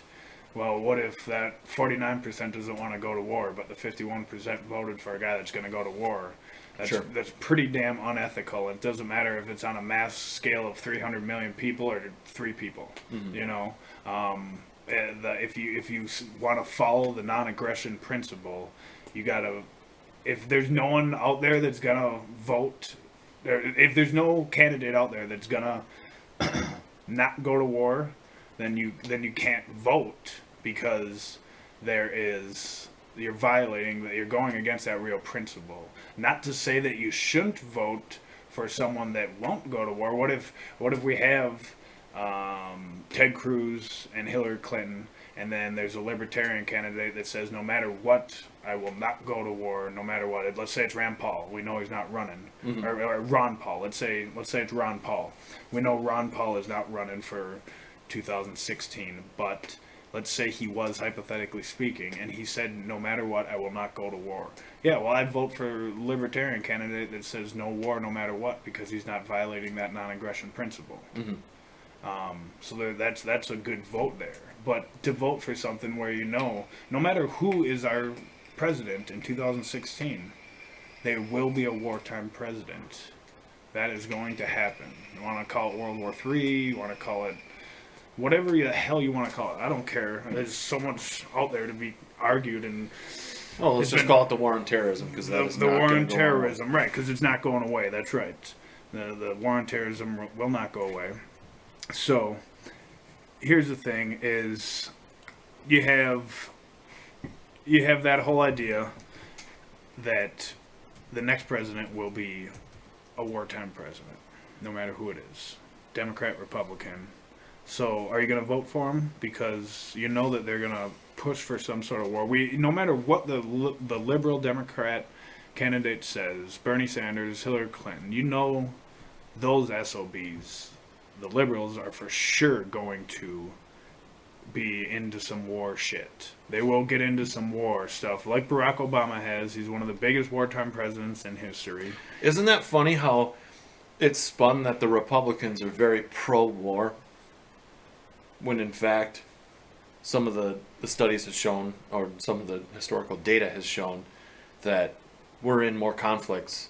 Well, what if that 49% doesn't want to go to war, but the 51% voted for a guy that's going to go to war? That's pretty damn unethical. It doesn't matter if it's on a mass scale of 300 million people or 3 people. Mm-hmm. If you want to follow the non-aggression principle, you gotta. If there's no one out there that's gonna vote, if there's no candidate out there that's gonna not go to war, then you can't vote because you're going against that real principle. Not to say that you shouldn't vote for someone that won't go to war. What if we have Ted Cruz and Hillary Clinton, and then there's a libertarian candidate that says no matter what, I will not go to war, no matter what. Let's say it's Rand Paul. We know he's not running. Mm-hmm. Or Ron Paul. Let's say it's Ron Paul. We know Ron Paul is not running for 2016, but let's say he was, hypothetically speaking, and he said, no matter what, I will not go to war. Yeah, well, I'd vote for a libertarian candidate that says no war no matter what, because he's not violating that non-aggression principle. Mm-hmm. So that's a good vote there. But to vote for something where no matter who is our president in 2016, there will be a wartime president. That is going to happen. You want to call it World War III, you want to call it whatever the hell you want to call it. I don't care. There's so much out there to be argued, and let's just call it the war on terrorism, because the war on terrorism, right? Because it's not going away. That's right. The war on terrorism will not go away. So here's the thing: is you have that whole idea that the next president will be a wartime president, no matter who it is, Democrat, Republican. So are you going to vote for him? Because you know that they're going to push for some sort of war. No matter what the liberal Democrat candidate says, Bernie Sanders, Hillary Clinton, those SOBs, the liberals are for sure going to be into some war shit. They will get into some war stuff like Barack Obama has. He's one of the biggest wartime presidents in history. Isn't that funny how it's spun that the Republicans are very pro-war, when in fact some of the studies have shown, or some of the historical data has shown, that we're in more conflicts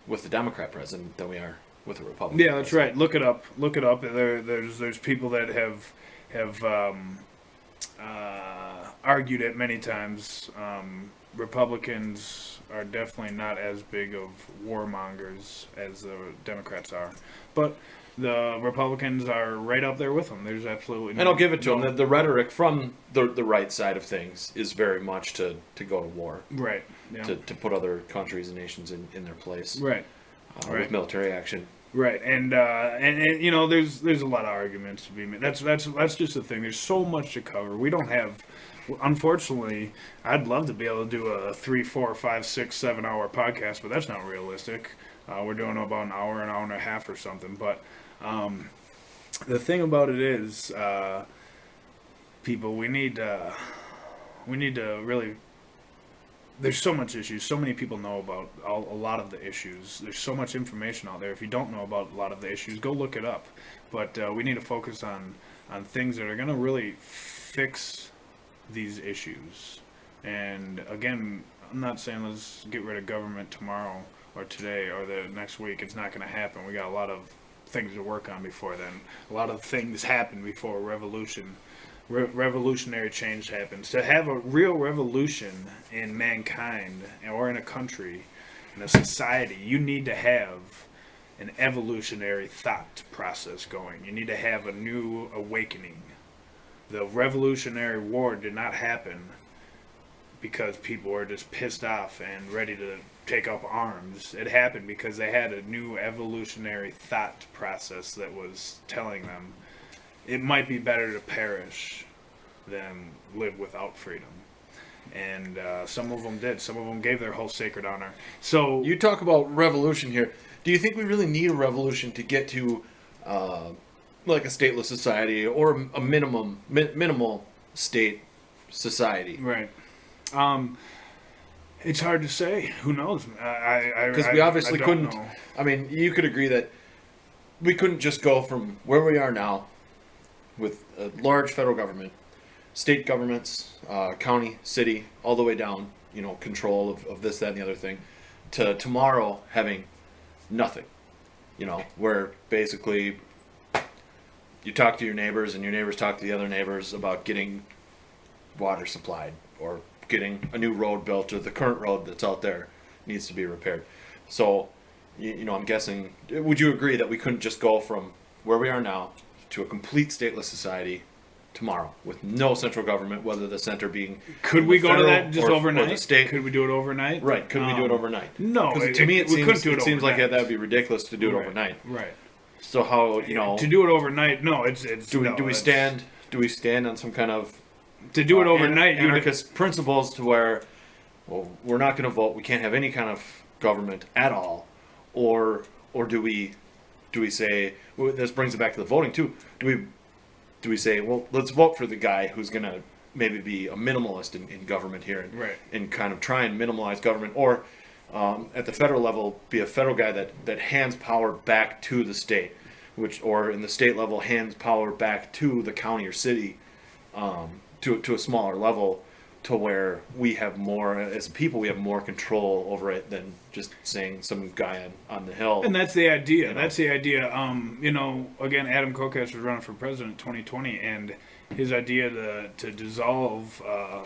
with the Democrat president than we are with the Republican president. That's right. Look it up. There's people that have argued it many times. Republicans are definitely not as big of warmongers as the Democrats are. But the Republicans are right up there with them. There's absolutely no, And I'll give it to no, them. The rhetoric from the right side of things is very much to go to war. Right. Yeah. To put other countries and nations in their place. Right. Right. With military action. Right. And you know, there's a lot of arguments to be made. That's just the thing. There's so much to cover. We don't have. Unfortunately, I'd love to be able to do a 3, 4, 5, 6, 7 hour podcast, but that's not realistic. We're doing about an hour and a half or something. But the thing about it is, people, we need to really. There's so much issues. So many people know about a lot of the issues. There's so much information out there. If you don't know about a lot of the issues, go look it up. But we need to focus on things that are going to really fix these issues. And again, I'm not saying let's get rid of government tomorrow or today or the next week. It's not going to happen. We got a lot of things to work on before then. A lot of things happen before revolutionary change happens. To have a real revolution in mankind or in a country, in a society, you need to have an evolutionary thought process going. You need to have a new awakening. The Revolutionary War did not happen because people were just pissed off and ready to take up arms. It happened because they had a new evolutionary thought process that was telling them it might be better to perish than live without freedom. And some of them did. Some of them gave their whole sacred honor. So you talk about revolution here. Do you think we really need a revolution to get to like a stateless society or a minimal state society? Right. It's hard to say. Who knows? Because we obviously couldn't. Know. I mean, you could agree that we couldn't just go from where we are now with a large federal government, state governments, county, city, all the way down, you know, control of this, that, and the other thing, to tomorrow having nothing. You know, where basically you talk to your neighbors and your neighbors talk to the other neighbors about getting water supplied or getting a new road built, or the current road that's out there needs to be repaired. So, you know, I'm guessing, would you agree that we couldn't just go from where we are now to a complete stateless society tomorrow with no central government, whether the center being could we go to that just or overnight? Or the state? Could we do it overnight? Right. Could we do it overnight? No. To me, it seems like that would be ridiculous to do it overnight. Right. So how, you know, to do it overnight? No, it's. Do we stand on some kind of to do it overnight anarchist principles to where, well, we're not going to vote. We can't have any kind of government at all, or do we say, well, this brings it back to the voting too? Do we say, well, let's vote for the guy who's going to maybe be a minimalist in government here and kind of try and minimalize government, or at the federal level be a federal guy that hands power back to the state, or in the state level hands power back to the county or city, to a smaller level, to where we have more, as people, we have more control over it than just saying some guy on the hill. And that's the idea. You know? That's the idea. You know, again, Adam Kokesh was running for president in 2020, and his idea to dissolve,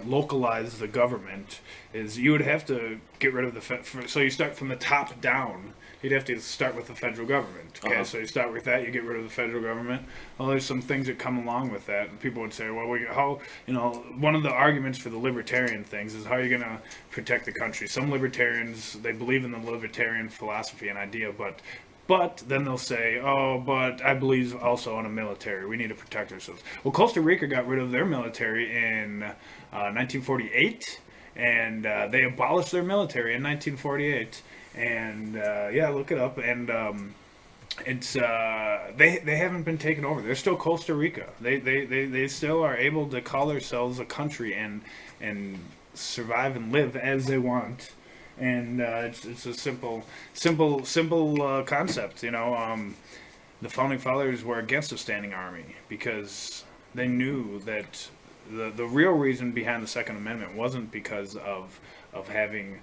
localize the government is you would have to get rid of the so you start from the top down. You'd have to start with the federal government. Okay, so you start with that, you get rid of the federal government. Well, there's some things that come along with that. And people would say, well, one of the arguments for the libertarian things is how are you going to protect the country? Some libertarians, they believe in the libertarian philosophy and idea, but then they'll say, oh, but I believe also in a military. We need to protect ourselves. Well, Costa Rica got rid of their military in 1948, and they abolished their military in 1948. And look it up. And it's they haven't been taken over. They're still Costa Rica. They still are able to call themselves a country and survive and live as they want. And it's a simple concept. You know, the founding fathers were against a standing army because they knew that the real reason behind the Second Amendment wasn't because of having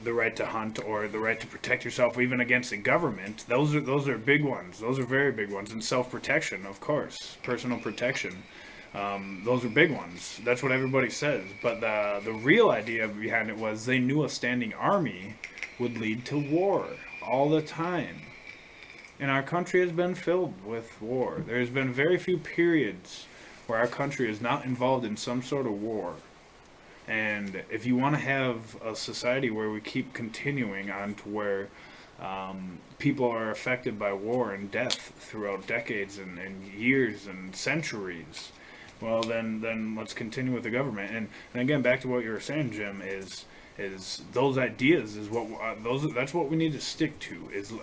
the right to hunt or the right to protect yourself even against the government. Those are big ones. Those are very big ones. And self-protection, of course, personal protection. Those are big ones. That's what everybody says. But the real idea behind it was they knew a standing army would lead to war all the time. And our country has been filled with war. There's been very few periods where our country is not involved in some sort of war. And if you want to have a society where we keep continuing on to where people are affected by war and death throughout decades and years and centuries, well, then let's continue with the government. And again, back to what you were saying, Jim, is those ideas is what that's what we need to stick to, is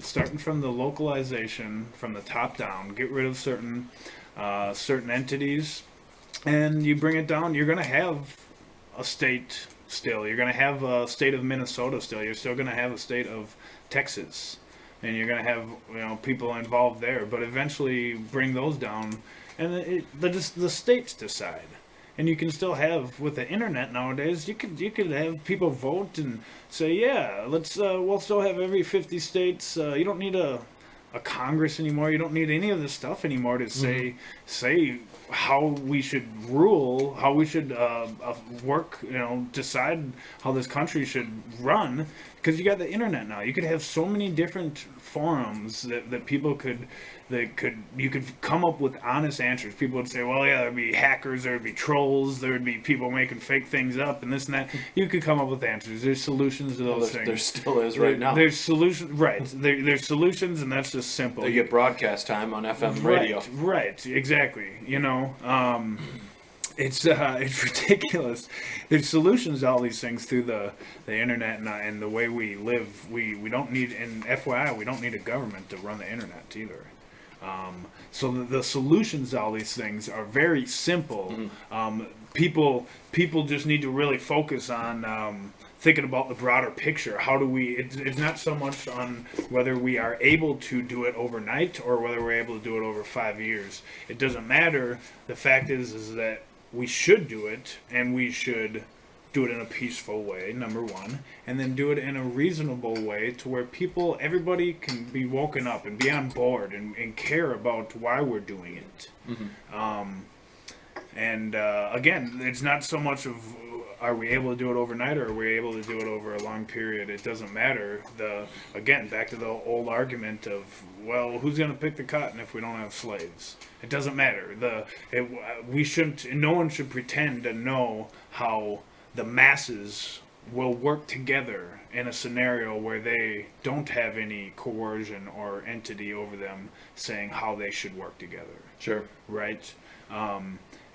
starting from the localization, from the top down, get rid of certain entities, and you bring it down. You're going to have a state still. You're going to have a state of Minnesota still. You're still going to have a state of Texas, and you're going to have people involved there. But eventually, bring those down, and the states decide. And you can still have, with the internet nowadays, you could have people vote and say, yeah, we'll still have every 50 states. You don't need a Congress anymore. You don't need any of this stuff anymore to say how we should rule, how we should work, decide how this country should run, because you got the internet now. You could have so many different forums that people you could come up with honest answers. People would say, well, yeah, there'd be hackers, there'd be trolls, there'd be people making fake things up and this and that. You could come up with answers. There's solutions to those things. There still is right now. There's solutions, right. There's solutions, and that's just simple. They get broadcast time on FM radio. Right, exactly. It's ridiculous. There's solutions to all these things through the internet and the way we live. We don't need, and FYI, we don't need a government to run the internet either. So the solutions to all these things are very simple. People just need to really focus on thinking about the broader picture. How do we? It's not so much on whether we are able to do it overnight or whether we're able to do it over 5 years. It doesn't matter. The fact is that we should do it, and we should do it in a peaceful way, number one, and then do it in a reasonable way to where everybody can be woken up and be on board and care about why we're doing it. Again, it's not so much of are we able to do it overnight or are we able to do it over a long period. It doesn't matter. Again, back to the old argument of, well, who's going to pick the cotton if we don't have slaves? It doesn't matter. No one should pretend to know how the masses will work together in a scenario where they don't have any coercion or entity over them saying how they should work together. Sure. Right?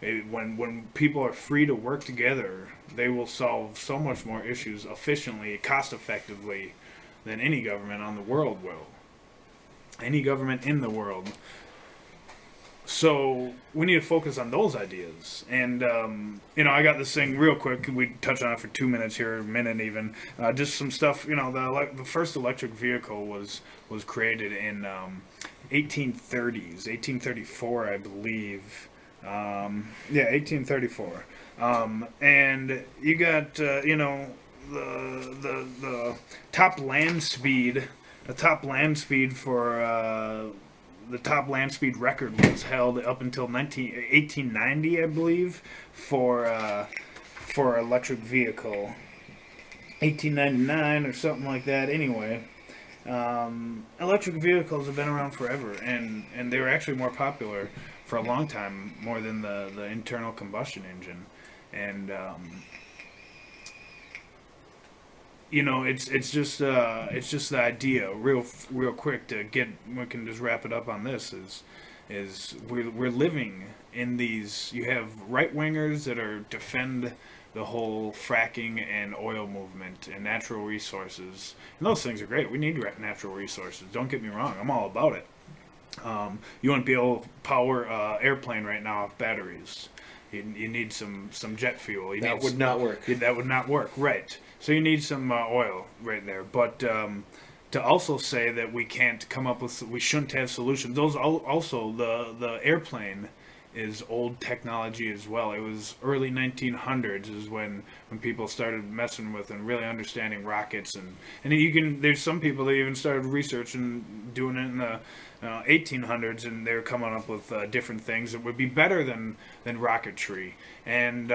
When people are free to work together, they will solve so much more issues efficiently, cost-effectively, than any government on the world will. Any government in the world. So we need to focus on those ideas. And, I got this thing real quick. We touch on it for 2 minutes here, a minute even. Just some stuff, the first electric vehicle was created in 1830s, 1834, I believe. 1834. And you got, the top land speed, the top land speed for, the top land speed record was held up until 1890, I believe, for electric vehicle. 1899 or something like that. Anyway, electric vehicles have been around forever, and they were actually more popular for a long time, more than the internal combustion engine. And it's just the idea, real quick to get. We can just wrap it up on this. Is we're living in these. You have right wingers that defend the whole fracking and oil movement and natural resources, and those things are great. We need natural resources. Don't get me wrong. I'm all about it. You wouldn't be able to power airplane right now with batteries. You need some jet fuel. That would not work. That would not work, right. So you need some oil right there. But to also say that we can't come up with, we shouldn't have solutions. Those also, the airplane is old technology as well. It was early 1900s is when people started messing with and really understanding rockets. And there's some people that even started researching, doing it in the 1800s, and they're coming up with different things that would be better than rocketry. And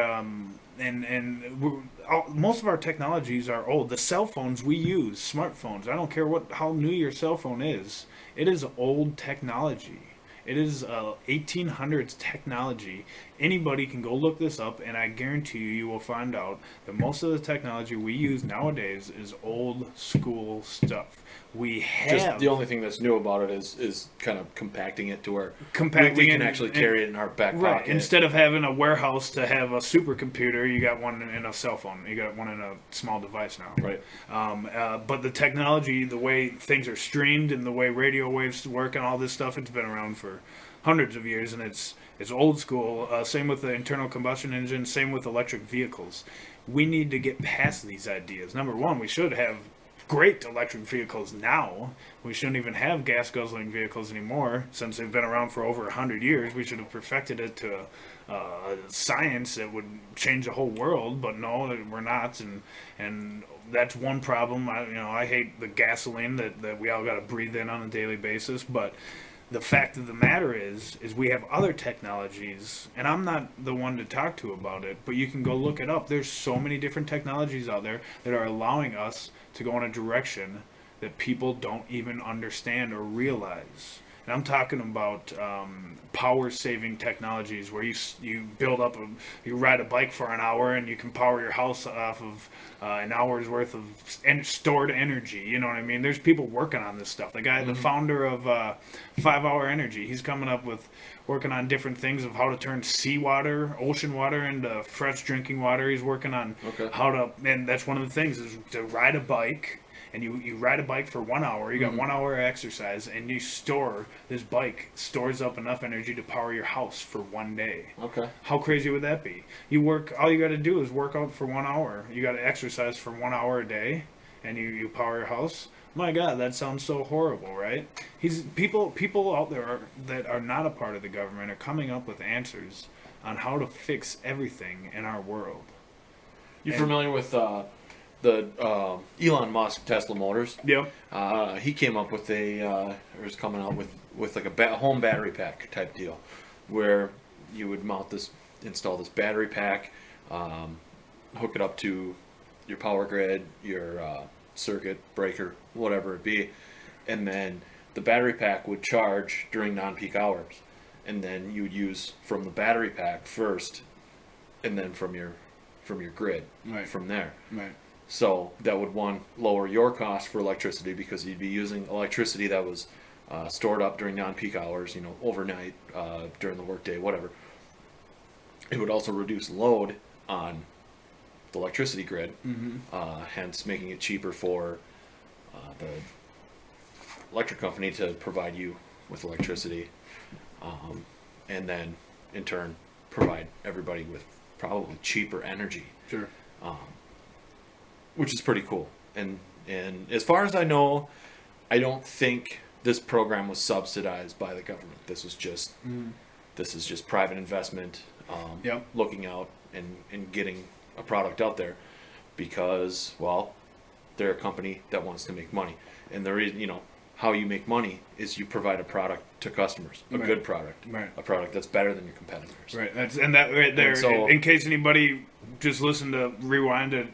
most of our technologies are old. The cell phones we use, smartphones, I don't care how new your cell phone is, it is old technology. It is 1800s technology. Anybody can go look this up, and I guarantee you will find out that most of the technology we use nowadays is old school stuff. We have Just the only thing that's new about it is kind of compacting it to where compacting we can actually carry it in our back right. pocket. Instead of having a warehouse to have a supercomputer, you got one in a cell phone. You got one in a small device now. Right. But the technology, the way things are streamed, and the way radio waves work, and all this stuff, it's been around for hundreds of years, and it's old school. Same with the internal combustion engine. Same with electric vehicles. We need to get past these ideas. Number one, we should have great electric vehicles now. We shouldn't even have gas guzzling vehicles anymore, since they've been around for over 100 years. We should have perfected it to science that would change the whole world, but no, we're not, and that's one problem. I hate the gasoline that we all got to breathe in on a daily basis, but the fact of the matter is we have other technologies, and I'm not the one to talk to about it, but you can go look it up. There's so many different technologies out there that are allowing us to go in a direction that people don't even understand or realize. And I'm talking about power-saving technologies where you build up you ride a bike for an hour and you can power your house off of an hour's worth of stored energy. You know what I mean? There's people working on this stuff. The guy, the founder of 5 Hour Energy, he's coming up with working on different things of how to turn seawater, ocean water, into fresh drinking water. He's working on how to, and that's one of the things is to ride a bike. And you ride a bike for 1 hour, you got 1 hour of exercise, and this bike stores up enough energy to power your house for 1 day. Okay. How crazy would that be? All you got to do is work out for 1 hour. You got to exercise for 1 hour a day, and you power your house. My God, that sounds so horrible, right? People out there that are not a part of the government are coming up with answers on how to fix everything in our world. You familiar with the Elon Musk Tesla Motors? Yep. He came up with is coming out with like a home battery pack type deal, where you would install this battery pack, hook it up to your power grid, your circuit breaker, whatever it be, and then the battery pack would charge during non-peak hours, and then you would use from the battery pack first, and then from your grid from there. Right. So that would, lower your cost for electricity because you'd be using electricity that was stored up during non-peak hours, overnight, during the workday, whatever. It would also reduce load on the electricity grid, hence making it cheaper for the electric company to provide you with electricity, and then, in turn, provide everybody with probably cheaper energy. Sure. Which is pretty cool. And as far as I know, I don't think this program was subsidized by the government. This is just private investment, looking out and getting a product out there because, well, they're a company that wants to make money. And the reason, how you make money is you provide a product to customers, a good product, a product that's better than your competitors. Right. That right there. So, in case anybody just rewind it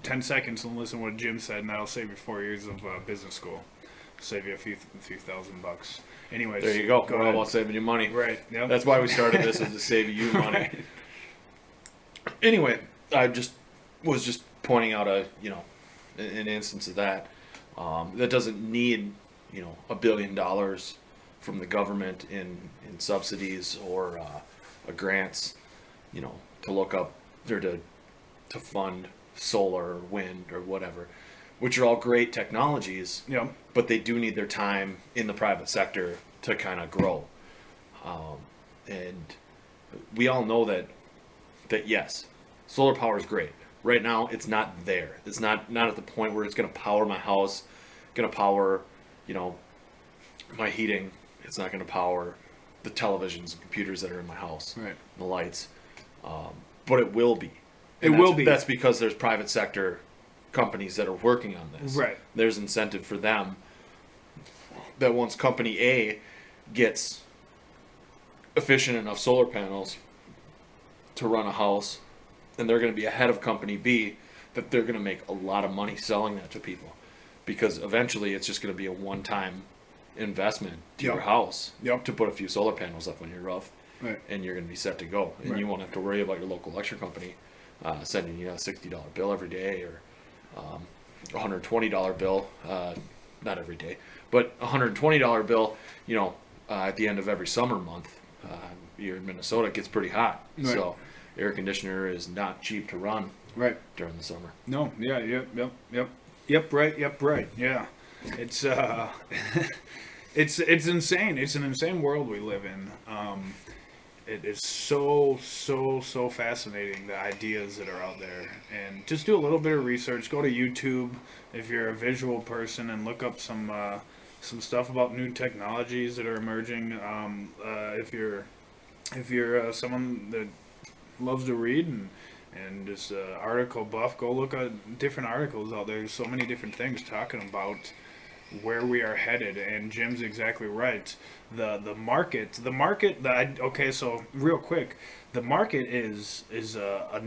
10 seconds and listen to what Jim said, and that'll save you 4 years of business school. Save you a few $1,000. Anyways, there you go. We're all about saving you money. Right. Yep. That's why we started this, is to save you money. Right. Anyway, I was just pointing out an instance of that. That doesn't need $1 billion from the government in subsidies or grants, to look up or to fund solar or wind or whatever, which are all great technologies. Yeah. But they do need their time in the private sector to kind of grow. And we all know that yes, solar power is great. Right now, it's not there. It's not at the point where it's going to power my house, going to power, my heating. It's not going to power the televisions and computers that are in my house, right? The lights. But it will be. That's because there's private sector companies that are working on this. Right. There's incentive for them that once company A gets efficient enough solar panels to run a house, and they're going to be ahead of company B, that they're going to make a lot of money selling that to people, because eventually it's just going to be a one-time investment to your house to put a few solar panels up on your roof, and you're going to be set to go, and you won't have to worry about your local electric company sending you a $60 bill every day, or $120 bill, not every day, but $120 bill, at the end of every summer month. Here in Minnesota, it gets pretty hot, so air conditioner is not cheap to run during the summer. No, yeah, right, yeah. It's it's insane. It's an insane world we live in. It is so fascinating, the ideas that are out there. And just do a little bit of research. Go to YouTube if you're a visual person and look up some stuff about new technologies that are emerging. If you're someone that loves to read and just article buff, go look at different articles out there. There's so many different things talking about where we are headed, and Jim's exactly right. The market. Okay, so real quick, the market is a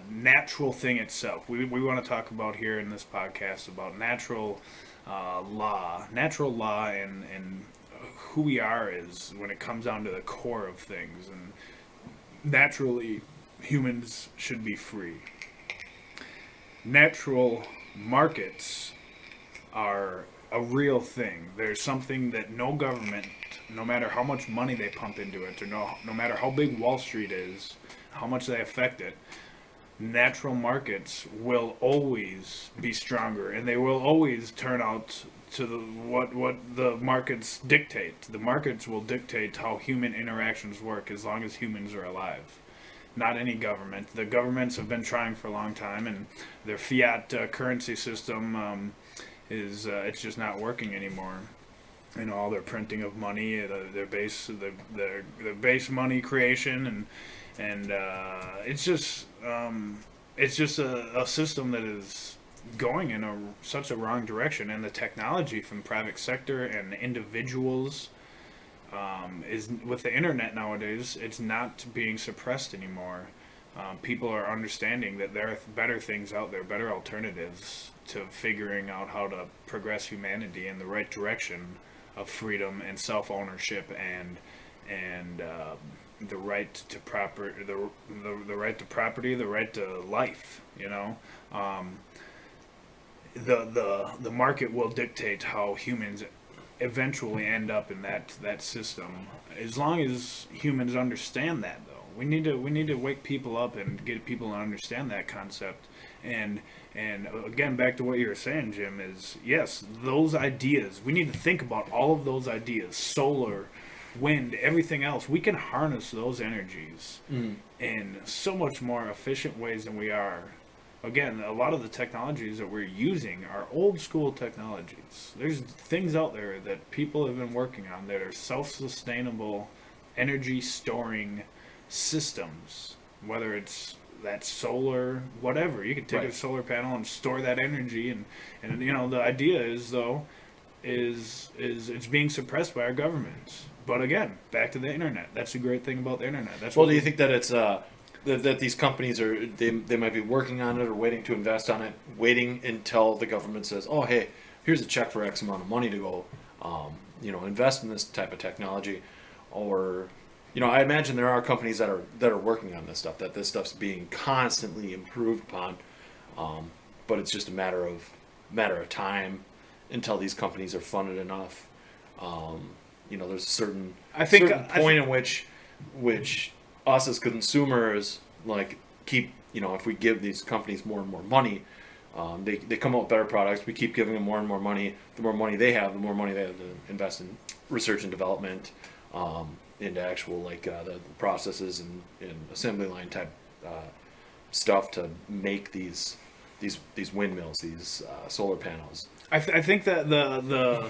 natural thing itself. We want to talk about here in this podcast about natural law, and who we are is when it comes down to the core of things. And naturally, humans should be free. Natural markets are a real thing. There's something that no government, no matter how much money they pump into it, or no matter how big Wall Street is, how much they affect it, natural markets will always be stronger, and they will always turn out to what the markets dictate. The markets will dictate how human interactions work as long as humans are alive. Not any government. The governments have been trying for a long time, and their fiat currency system it's just not working anymore. All their printing of money, their base money creation, and it's just a system that is going in such a wrong direction. And the technology from private sector and individuals is, with the internet nowadays, it's not being suppressed anymore. People are understanding that there are better things out there, better alternatives to figuring out how to progress humanity in the right direction of freedom and self-ownership and the right to the right to property, the right to life. The market will dictate how humans eventually end up in that system. As long as humans understand that, though, we need to wake people up and get people to understand that concept. And again, back to what you were saying, Jim, is yes, those ideas, we need to think about all of those ideas, solar, wind, everything else. We can harness those energies in so much more efficient ways than we are. Again, a lot of the technologies that we're using are old school technologies. There's things out there that people have been working on that are self-sustainable energy storing systems, whether it's that solar, whatever. You can take a solar panel and store that energy, and the idea is it's being suppressed by our governments. But again, back to the internet. That's the great thing about the internet. Do you think that it's that these companies they might be working on it or waiting to invest on it, waiting until the government says, oh, hey, here's a check for X amount of money to go invest in this type of technology? Or I imagine there are companies that are working on this stuff, that this stuff's being constantly improved upon, but it's just a matter of time until these companies are funded enough. There's a certain point in which us as consumers keep, if we give these companies more and more money, they come out with better products. We keep giving them more and more money. The more money they have, the more money they have to invest in research and development, into actual the processes and assembly line type stuff to make these windmills, these solar panels. I think that the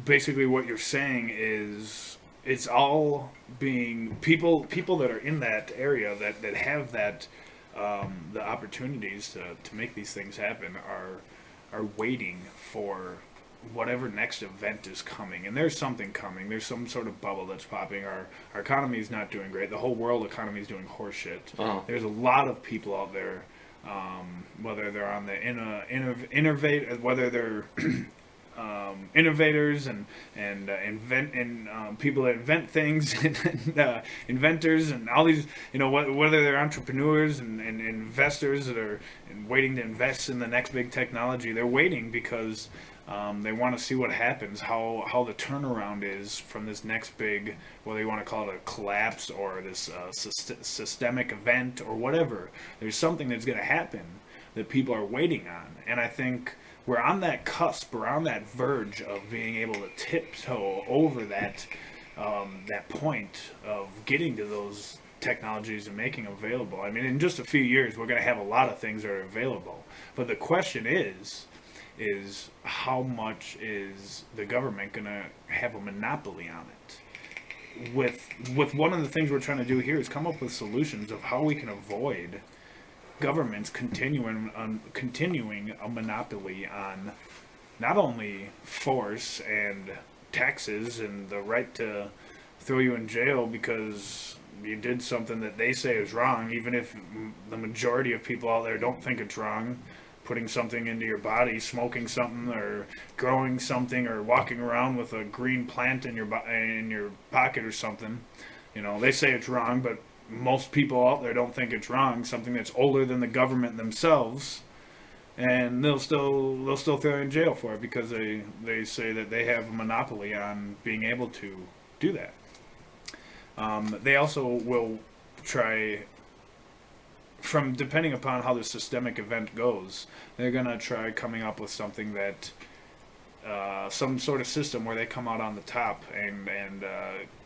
basically what you're saying is it's all being people that are in that area that have that the opportunities to make these things happen are waiting for whatever next event is coming, and there's something coming. There's some sort of bubble that's popping. Our economy is not doing great. The whole world economy is doing horseshit. There's a lot of people out there, whether they're on the innovate, whether they're innovators and people that invent things and inventors and all these, whether they're entrepreneurs and investors that are waiting to invest in the next big technology. They're waiting because they want to see what happens, how the turnaround is from this next big, whether you want to call it a collapse or this systemic event or whatever. There's something that's going to happen that people are waiting on, and I think we're on that cusp, we're on that verge of being able to tiptoe over that point of getting to those technologies and making them available. I mean, in just a few years, we're going to have a lot of things that are available. But the question is how much is the government going to have a monopoly on it? With one of the things we're trying to do here is come up with solutions of how we can avoid governments continuing a monopoly on not only force and taxes and the right to throw you in jail because you did something that they say is wrong, even if the majority of people out there don't think it's wrong. Putting something into your body, smoking something, or growing something, or walking around with a green plant in your pocket or something. They say it's wrong, but most people out there don't think it's wrong. Something that's older than the government themselves, and they'll still throw you in jail for it because they say that they have a monopoly on being able to do that. They also will try, from depending upon how the systemic event goes, they're gonna try coming up with something that some sort of system where they come out on the top and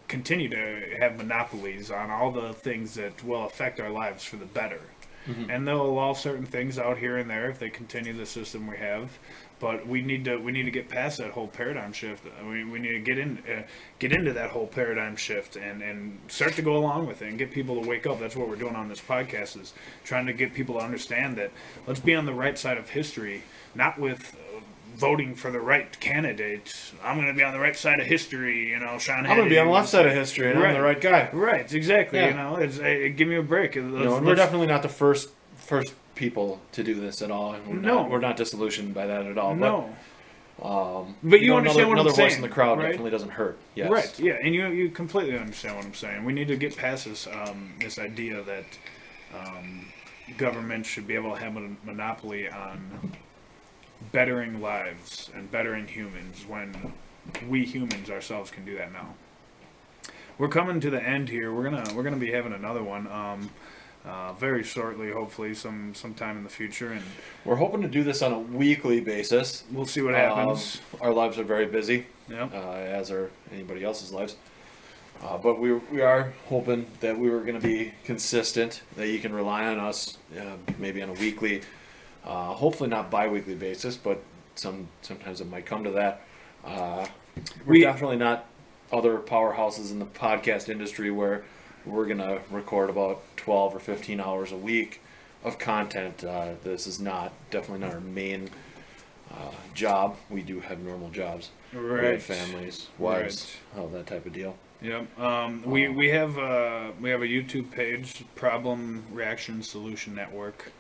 continue to have monopolies on all the things that will affect our lives for the better. Mm-hmm. And they'll allow certain things out here and there if they continue the system we have. But we need to get past that whole paradigm shift. We need to get into that whole paradigm shift and start to go along with it and get people to wake up. That's what we're doing on this podcast, is trying to get people to understand that let's be on the right side of history, not with voting for the right candidate. I'm going to be on the right side of history, Sean. I'm going to be on the left side of history, and I'm the right guy. Right, exactly. Yeah. Give me a break. We're definitely not the first people to do this at all. And we're not disillusioned by that at all. No. But you understand what I'm saying. Another voice in the crowd definitely doesn't hurt. Yes. Right. Yeah, and you completely understand what I'm saying. We need to get past this idea that government should be able to have a monopoly on bettering lives and bettering humans when we humans ourselves can do that now. We're coming to the end here. We're gonna be having another one very shortly, hopefully sometime in the future, and we're hoping to do this on a weekly basis. We'll see what happens. Our lives are very busy, as are anybody else's lives. But we are hoping that we were going to be consistent, that you can rely on us, maybe on a weekly, hopefully not bi-weekly basis, but sometimes it might come to that. We're definitely not other powerhouses in the podcast industry where we're going to record about 12 or 15 hours a week of content. This is definitely not our main job. We do have normal jobs. Right. We have families, wives, all that type of deal. Yep. We have a YouTube page, Problem Reaction Solution Network,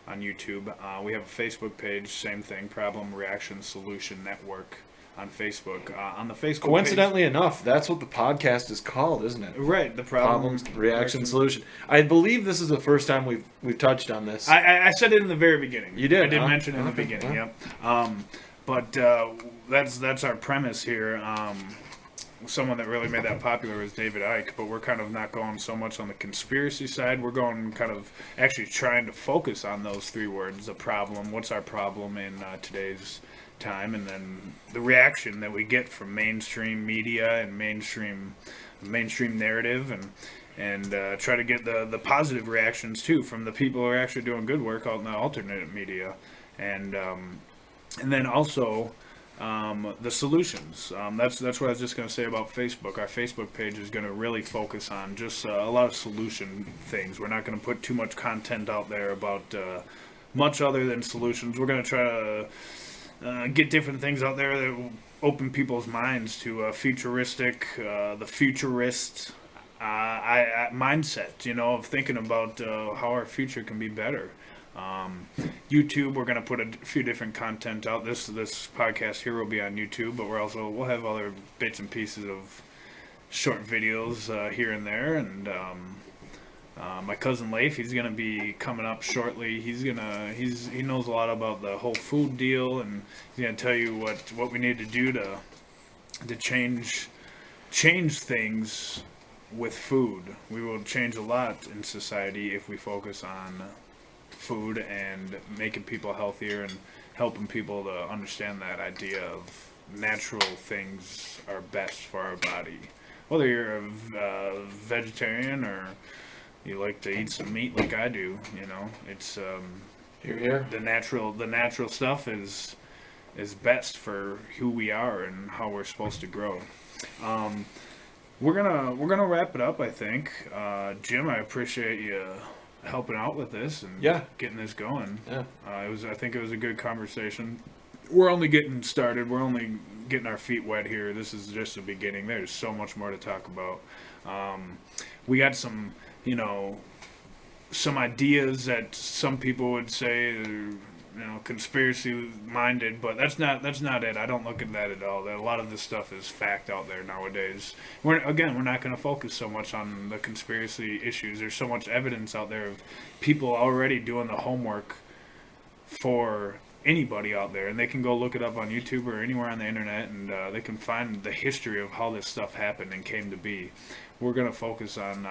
on YouTube. We have a Facebook page, same thing, Problem Reaction Solution Network on Facebook. On the Facebook coincidentally enough, that's what the podcast is called, isn't it? Right, the Problem Reaction Solution. I believe this is the first time we've touched on this. I said it in the very beginning. You did? I did mention it in the beginning, yep. But that's our premise here. Someone that really made that popular was David Icke, but we're kind of not going so much on the conspiracy side. We're going kind of actually trying to focus on those three words: the problem, what's our problem in today's time, and then the reaction that we get from mainstream media and mainstream narrative, and try to get the positive reactions too from the people who are actually doing good work out in the alternate media, and then also the solutions. That's what I was just going to say about Facebook. Our Facebook page is going to really focus on just a lot of solution things. We're not going to put too much content out there about much other than solutions. We're going to try to get different things out there that will open people's minds to the futurist mindset, of thinking about how our future can be better. YouTube, we're gonna put a few different content out. This podcast here will be on YouTube, but we'll have other bits and pieces of short videos here and there. And my cousin Leif, he's gonna be coming up shortly. He knows a lot about the whole food deal, and he's gonna tell you what we need to do to change things with food. We will change a lot in society if we focus on food and making people healthier and helping people to understand that idea of natural things are best for our body. Whether you're a vegetarian or you like to eat some meat like I do, it's Here. the natural stuff is best for who we are and how we're supposed to grow. We're gonna wrap it up, I think. Jim, I appreciate you helping out with this and getting this going. Yeah. I think it was a good conversation. We're only getting started. We're only getting our feet wet here. This is just the beginning. There's so much more to talk about. We got some ideas that some people would say are, conspiracy minded, but that's not it. I don't look at that at all. A lot of this stuff is fact out there nowadays. We're not going to focus so much on the conspiracy issues. There's so much evidence out there of people already doing the homework for anybody out there, and they can go look it up on YouTube or anywhere on the internet, and they can find the history of how this stuff happened and came to be. We're going to focus on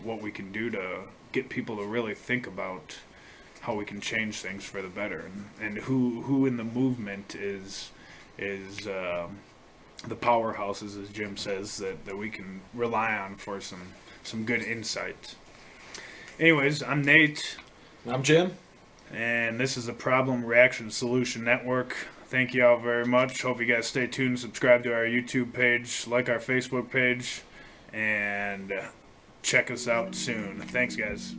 what we can do to get people to really think about how we can change things for the better, and who in the movement is the powerhouses, as Jim says, that we can rely on for some good insight. Anyways, I'm Nate. I'm Jim. And this is the Problem Reaction Solution Network. Thank you all very much. Hope you guys stay tuned, subscribe to our YouTube page, like our Facebook page, and check us out soon. Thanks, guys.